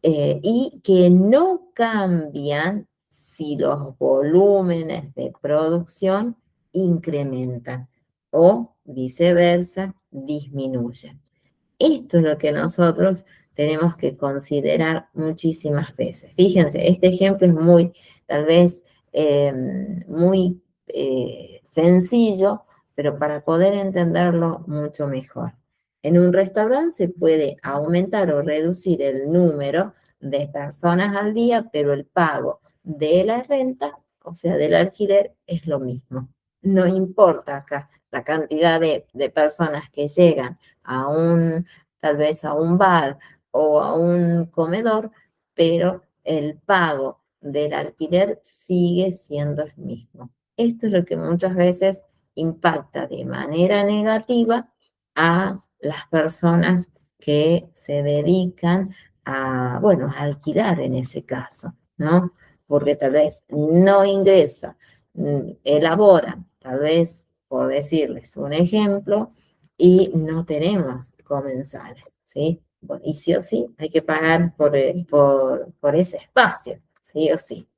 y que no cambian si los volúmenes de producción incrementan o viceversa disminuyen. Esto es lo que nosotros tenemos que considerar muchísimas veces. Fíjense, este ejemplo es muy, tal vez, muy sencillo, pero para poder entenderlo mucho mejor. En un restaurante se puede aumentar o reducir el número de personas al día, pero el pago de la renta, o sea, del alquiler, es lo mismo. No importa acá la cantidad de personas que llegan a tal vez a un bar o a un comedor, pero el pago del alquiler sigue siendo el mismo. Esto es lo que muchas veces impacta de manera negativa a las personas que se dedican a, bueno, a alquilar en ese caso, ¿no? Porque tal vez no ingresa, elaboran, tal vez, por decirles un ejemplo, y no tenemos comensales, ¿sí? Bueno, y sí o sí hay que pagar por ese espacio, sí o sí.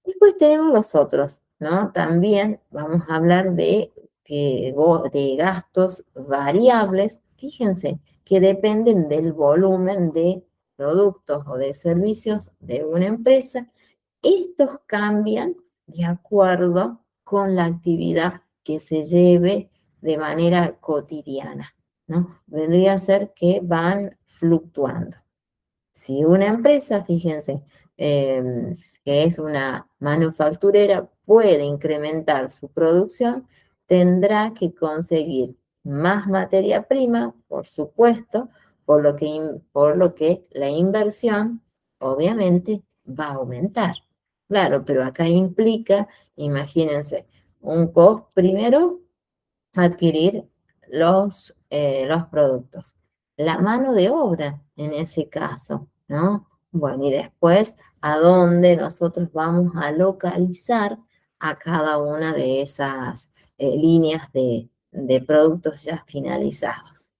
Después tenemos los otros, ¿no? También vamos a hablar de gastos variables, fíjense, que dependen del volumen de productos o de servicios de una empresa. Estos cambian de acuerdo con la actividad que se lleve de manera cotidiana, ¿no? Vendría a ser que van fluctuando. Si una empresa, fíjense, que es una manufacturera, puede incrementar su producción, tendrá que conseguir más materia prima, por supuesto, por lo que la inversión, obviamente, va a aumentar. Claro, pero acá implica, imagínense, un costo primero adquirir los productos. La mano de obra en ese caso, ¿no? Bueno, y después a dónde nosotros vamos a localizar a cada una de esas líneas de productos ya finalizados.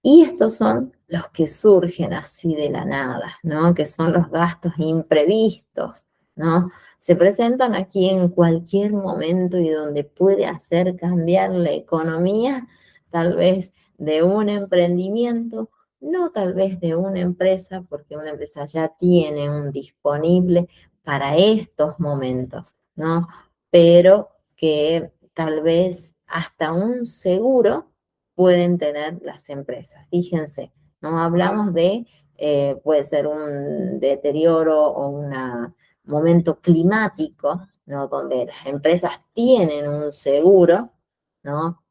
Y estos son los que surgen así de la nada, ¿no? Que son los gastos imprevistos, ¿no? Se presentan aquí en cualquier momento y donde puede hacer cambiar la economía, tal vez de un emprendimiento, no tal vez de una empresa, porque una empresa ya tiene un disponible para estos momentos, ¿no? Pero que tal vez hasta un seguro pueden tener las empresas. Fíjense, no hablamos puede ser un deterioro o un momento climático, ¿no? Donde las empresas tienen un seguro, ¿no?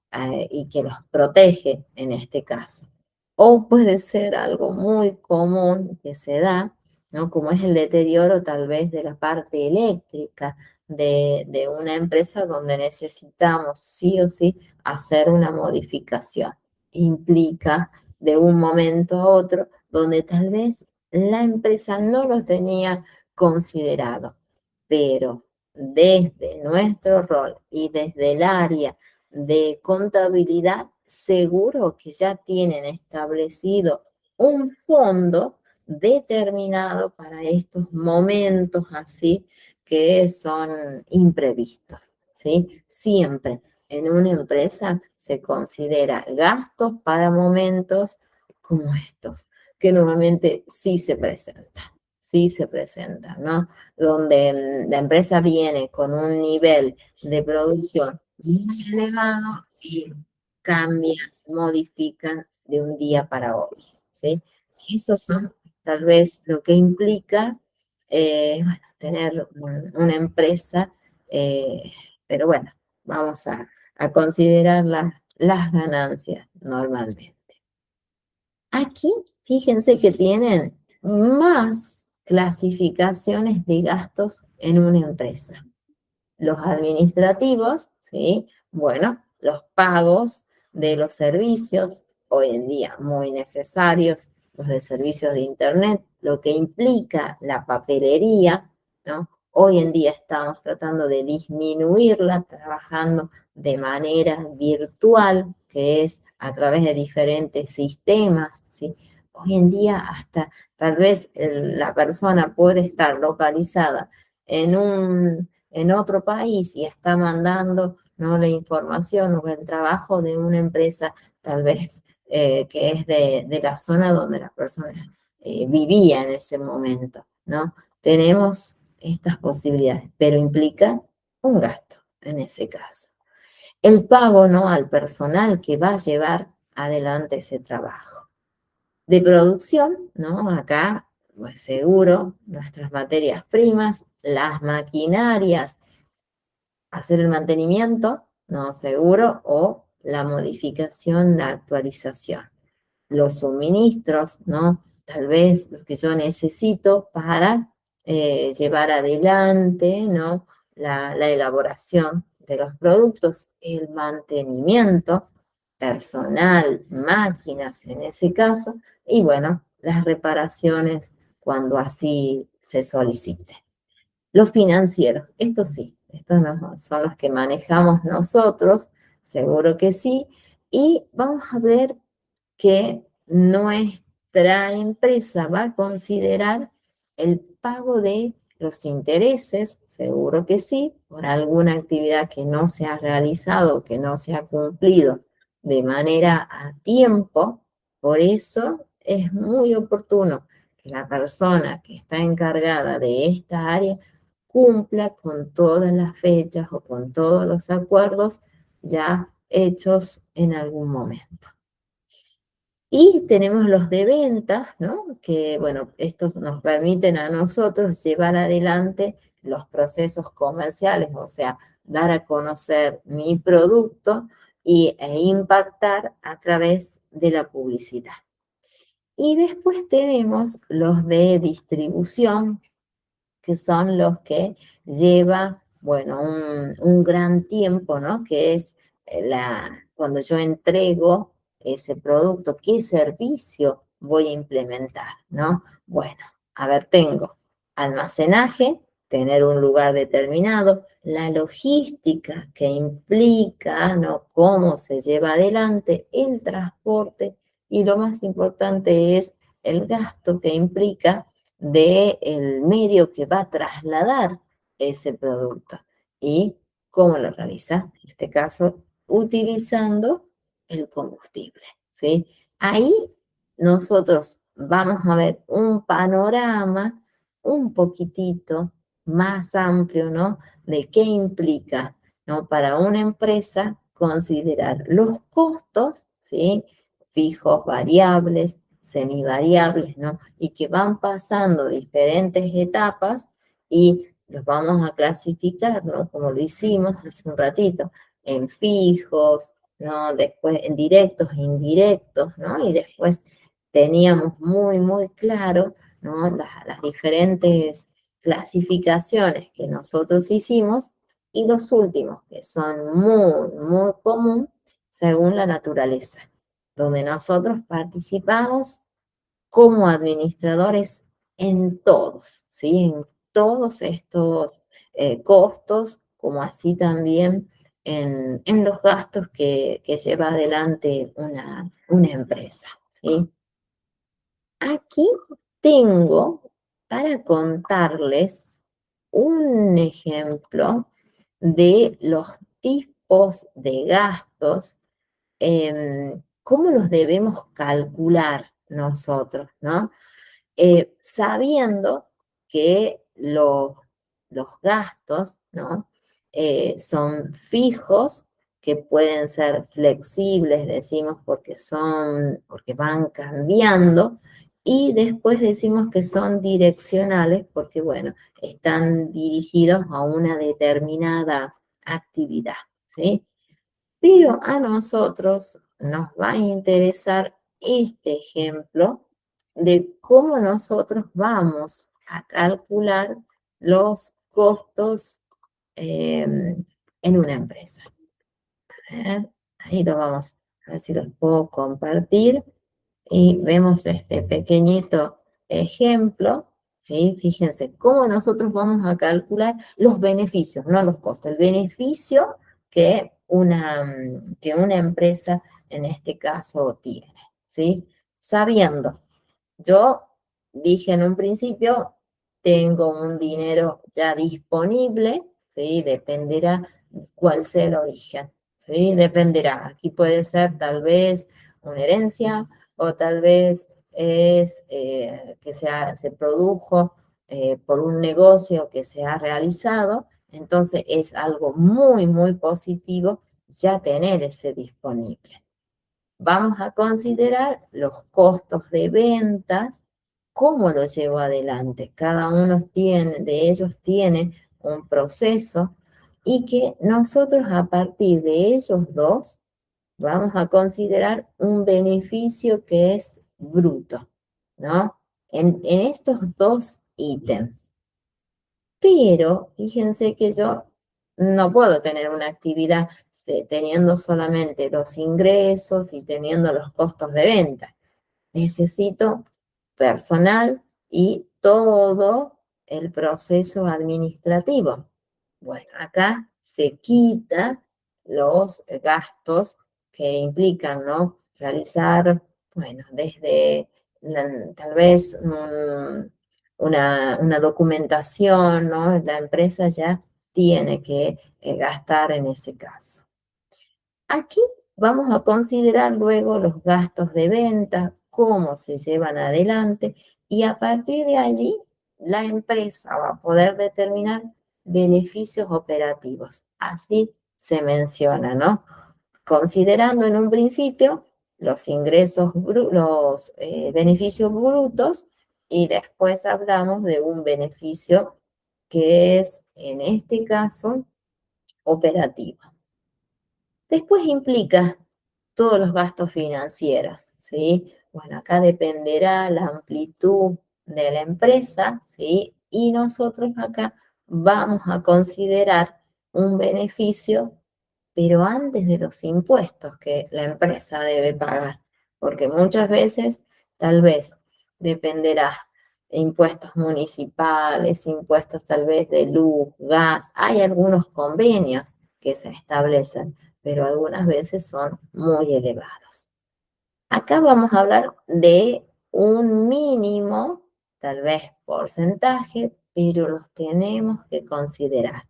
y que los protege en este caso. O puede ser algo muy común que se da, ¿no? Como es el deterioro tal vez de la parte eléctrica de una empresa donde necesitamos sí o sí hacer una modificación. Implica de un momento a otro donde tal vez la empresa no lo tenía considerado, pero desde nuestro rol y desde el área de contabilidad, seguro que ya tienen establecido un fondo determinado para estos momentos así que son imprevistos, ¿sí? Siempre en una empresa se considera gastos para momentos como estos, que normalmente sí se presentan, ¿no? Donde la empresa viene con un nivel de producción muy elevado y cambian, modifican de un día para otro, ¿sí? Esos son tal vez lo que implica bueno, tener una empresa, pero bueno, vamos a considerar las ganancias normalmente. Aquí, fíjense que tienen más clasificaciones de gastos en una empresa. Los administrativos, ¿sí? Bueno, los pagos de los servicios, hoy en día muy necesarios, los de servicios de Internet, lo que implica la papelería, ¿no? Hoy en día estamos tratando de disminuirla, trabajando de manera virtual, que es a través de diferentes sistemas, ¿sí? Hoy en día hasta tal vez la persona puede estar localizada en otro país y está mandando, ¿no?, la información o el trabajo de una empresa, tal vez que es de la zona donde la persona vivía en ese momento, ¿no? Tenemos estas posibilidades, pero implica un gasto en ese caso. El pago, ¿no?, al personal que va a llevar adelante ese trabajo. De producción, ¿no? Acá, pues seguro, nuestras materias primas, las maquinarias, hacer el mantenimiento, ¿no? Seguro, o la modificación, la actualización. Los suministros, ¿no? Tal vez los que yo necesito para llevar adelante, ¿no? La elaboración de los productos, el mantenimiento personal, máquinas en ese caso, y bueno, las reparaciones cuando así se solicite. Los financieros, estos sí, estos no son los que manejamos nosotros, seguro que sí, y vamos a ver que nuestra empresa va a considerar el pago de los intereses, seguro que sí, por alguna actividad que no se ha realizado, que no se ha cumplido de manera a tiempo. Por eso es muy oportuno que la persona que está encargada de esta área cumpla con todas las fechas o con todos los acuerdos ya hechos en algún momento. Y tenemos los de ventas, ¿no? Que, bueno, estos nos permiten a nosotros llevar adelante los procesos comerciales, o sea, dar a conocer mi producto e impactar a través de la publicidad. Y después tenemos los de distribución, que son los que lleva, bueno, un gran tiempo, ¿no? Que es cuando yo entrego ese producto, ¿qué servicio voy a implementar, ¿no? Bueno, a ver, tengo almacenaje, tener un lugar determinado, la logística que implica, ¿no?, cómo se lleva adelante el transporte, y lo más importante es el gasto que implica del medio que va a trasladar ese producto y cómo lo realiza, en este caso, utilizando el combustible, ¿sí? Ahí nosotros vamos a ver un panorama un poquitito más amplio, ¿no? De qué implica, ¿no?, para una empresa considerar los costos, ¿sí?, fijos, variables, semivariables, ¿no? Y que van pasando diferentes etapas y los vamos a clasificar, ¿no?, como lo hicimos hace un ratito, en fijos, ¿no? Después, directos e indirectos, ¿no? Y después teníamos muy, muy claro, ¿no? Las diferentes clasificaciones que nosotros hicimos y los últimos, que son muy, muy común según la naturaleza, donde nosotros participamos como administradores en todos, ¿sí? En todos estos costos, como así también en los gastos que lleva adelante una empresa, ¿sí? Aquí tengo para contarles un ejemplo de los tipos de gastos, cómo los debemos calcular nosotros, ¿no? Sabiendo que los gastos, ¿no? Son fijos, que pueden ser flexibles, decimos, porque van cambiando, y después decimos que son direccionales, porque, bueno, están dirigidos a una determinada actividad, ¿sí? Pero a nosotros nos va a interesar este ejemplo de cómo nosotros vamos a calcular los costos en una empresa. A ver, ahí lo vamos a ver si los puedo compartir y vemos este pequeñito ejemplo, ¿sí? Fíjense cómo nosotros vamos a calcular los beneficios, no los costos, el beneficio que una empresa en este caso tiene, ¿sí? Sabiendo, yo dije en un principio, tengo un dinero ya disponible, ¿sí? Dependerá cuál sea el origen, ¿sí? Dependerá. Aquí puede ser tal vez una herencia o tal vez es que se produjo por un negocio que se ha realizado. Entonces es algo muy, muy positivo ya tener ese disponible. Vamos a considerar los costos de ventas, cómo lo llevo adelante. Cada uno de ellos tiene un proceso y que nosotros a partir de ellos dos vamos a considerar un beneficio que es bruto, ¿no? En estos dos ítems. Pero fíjense que yo no puedo tener una actividad teniendo solamente los ingresos y teniendo los costos de venta. Necesito personal y todo el proceso administrativo. Bueno, acá se quita los gastos que implican, ¿no? Realizar, bueno, desde tal vez una documentación, ¿no? La empresa ya tiene que gastar en ese caso. Aquí vamos a considerar luego los gastos de venta, cómo se llevan adelante, y a partir de allí la empresa va a poder determinar beneficios operativos. Así se menciona, ¿no? Considerando en un principio los ingresos, los beneficios brutos, y después hablamos de un beneficio que es, en este caso, operativo. Después implica todos los gastos financieros, ¿sí? Bueno, acá dependerá la amplitud de la empresa, ¿sí? Y nosotros acá vamos a considerar un beneficio, pero antes de los impuestos que la empresa debe pagar, porque muchas veces tal vez dependerá de impuestos municipales, impuestos tal vez de luz, gas, hay algunos convenios que se establecen, pero algunas veces son muy elevados. Acá vamos a hablar de un mínimo, tal vez porcentaje, pero los tenemos que considerar.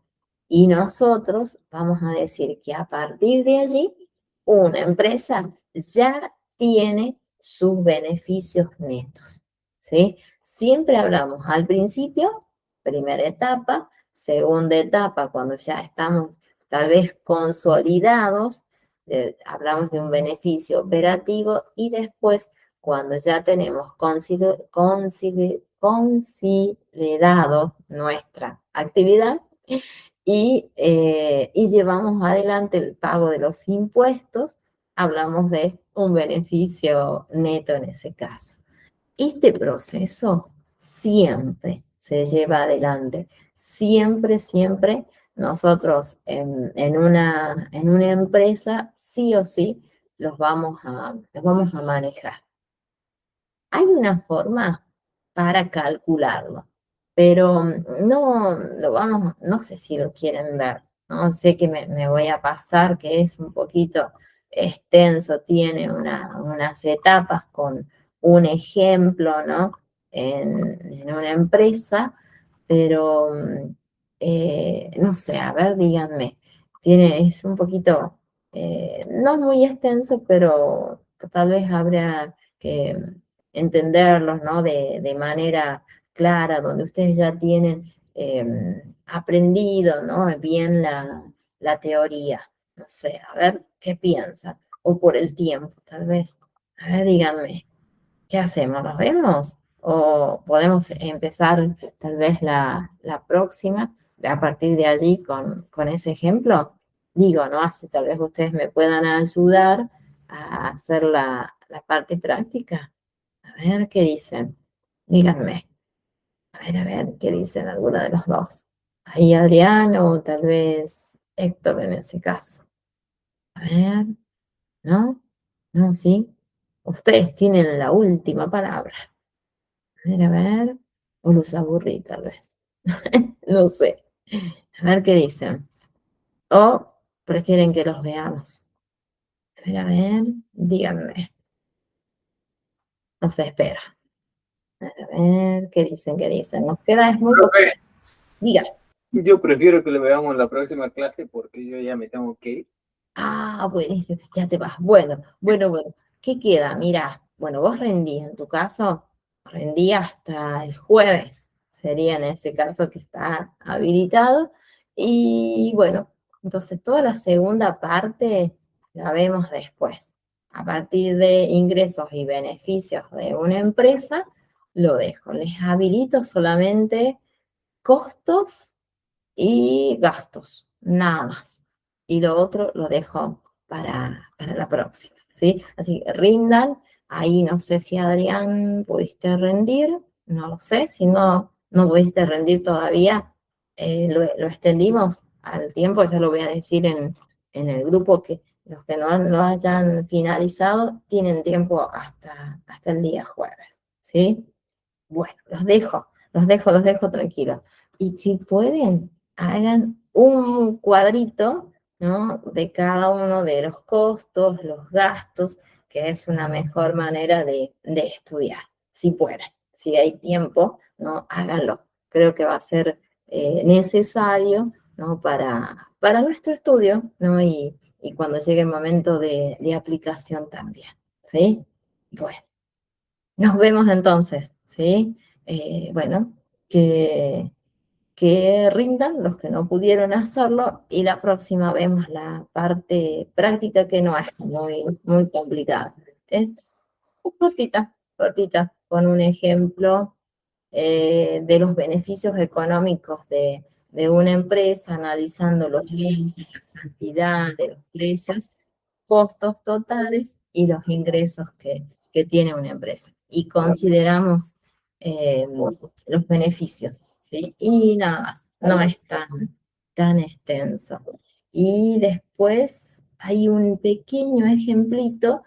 Y nosotros vamos a decir que a partir de allí, una empresa ya tiene sus beneficios netos, ¿sí? Siempre hablamos al principio, primera etapa, segunda etapa, cuando ya estamos tal vez consolidados, hablamos de un beneficio operativo, y después, cuando ya tenemos considerado nuestra actividad, y llevamos adelante el pago de los impuestos, hablamos de un beneficio neto en ese caso. Este proceso siempre se lleva adelante, siempre, siempre nosotros en una empresa, sí o sí, los vamos a manejar. Hay una forma para calcularlo, pero no lo vamos, no sé si lo quieren ver, ¿no? Sé que me voy a pasar, que es un poquito extenso, tiene unas etapas con un ejemplo, ¿no? En una empresa, pero no sé, a ver, díganme, es un poquito, no muy extenso, pero tal vez habrá que entenderlos, ¿no? De manera clara, donde ustedes ya tienen aprendido, ¿no? Bien la teoría. No sé, a ver qué piensan. O por el tiempo, tal vez. A ver, díganme, ¿qué hacemos? ¿Nos vemos? ¿O podemos empezar tal vez la próxima a partir de allí con ese ejemplo? Digo, ¿no? Así tal vez ustedes me puedan ayudar a hacer la parte práctica. A ver qué dicen. Díganme. A ver qué dicen alguno de los dos. Ahí Adrián o tal vez Héctor en ese caso. A ver, ¿no? No, sí. Ustedes tienen la última palabra. A ver. O los aburrí tal vez. No sé. A ver qué dicen. O prefieren que los veamos. A ver, díganme. No se espera. A ver, ¿qué dicen? ¿Qué dicen? Nos queda, es muy poco. Profe, Diga. yo prefiero que le veamos la próxima clase porque yo ya me tengo que ir. Ah, buenísimo, ya te vas. Bueno, bueno, bueno. ¿Qué queda? Mira, bueno, vos rendí, en tu caso, rendí hasta el jueves. Sería en ese caso que está habilitado. Y bueno, entonces toda la segunda parte la vemos después. A partir de ingresos y beneficios de una empresa, lo dejo. Les habilito solamente costos y gastos, nada más. Y lo otro lo dejo para la próxima, ¿sí? Así que rindan. Ahí no sé si Adrián pudiste rendir, no lo sé. Si no pudiste rendir todavía, lo extendimos al tiempo, ya lo voy a decir en el grupo que los que no hayan finalizado tienen tiempo hasta el día jueves, ¿sí? Bueno, los dejo tranquilos. Y si pueden, hagan un cuadrito, ¿no? De cada uno de los costos, los gastos, que es una mejor manera de estudiar. Si pueden, si hay tiempo, ¿no? Háganlo. Creo que va a ser necesario, ¿no? Para nuestro estudio, ¿no? Y cuando llegue el momento de aplicación también, ¿sí? Bueno. Nos vemos entonces, ¿sí? Bueno, que, que rindan los que no pudieron hacerlo y la próxima vemos la parte práctica que no es muy complicada. Es cortita, cortita, con un ejemplo de los beneficios económicos de una empresa, analizando los bienes, la cantidad de los precios, costos totales y los ingresos que tiene una empresa. Y consideramos los beneficios, ¿sí? Y nada más, no es tan extenso. Y después hay un pequeño ejemplito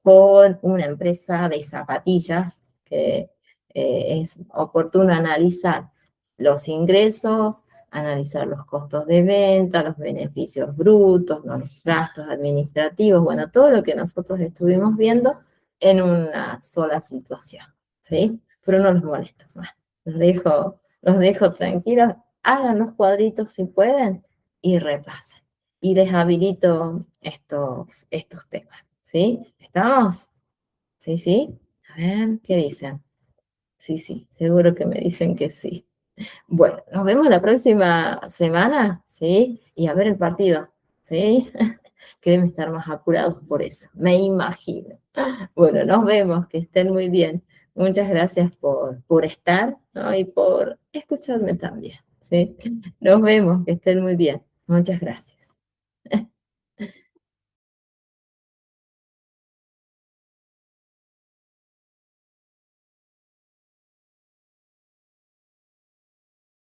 con una empresa de zapatillas que es oportuno analizar los ingresos, analizar los costos de venta, los beneficios brutos, ¿no? Los gastos administrativos, bueno, todo lo que nosotros estuvimos viendo en una sola situación, ¿sí? Pero no los molesto más, los dejo tranquilos, hagan los cuadritos si pueden y repasen. Y les habilito estos temas, ¿sí? ¿Estamos? ¿Sí, sí? A ver, ¿qué dicen? Sí, sí, seguro que me dicen que sí. Bueno, nos vemos la próxima semana, ¿sí? Y a ver el partido, ¿sí? Que deben estar más apurados por eso, me imagino. Bueno, nos vemos, que estén muy bien. Muchas gracias por estar, ¿no? Y por escucharme también. ¿sí? Nos vemos, que estén muy bien. Muchas gracias.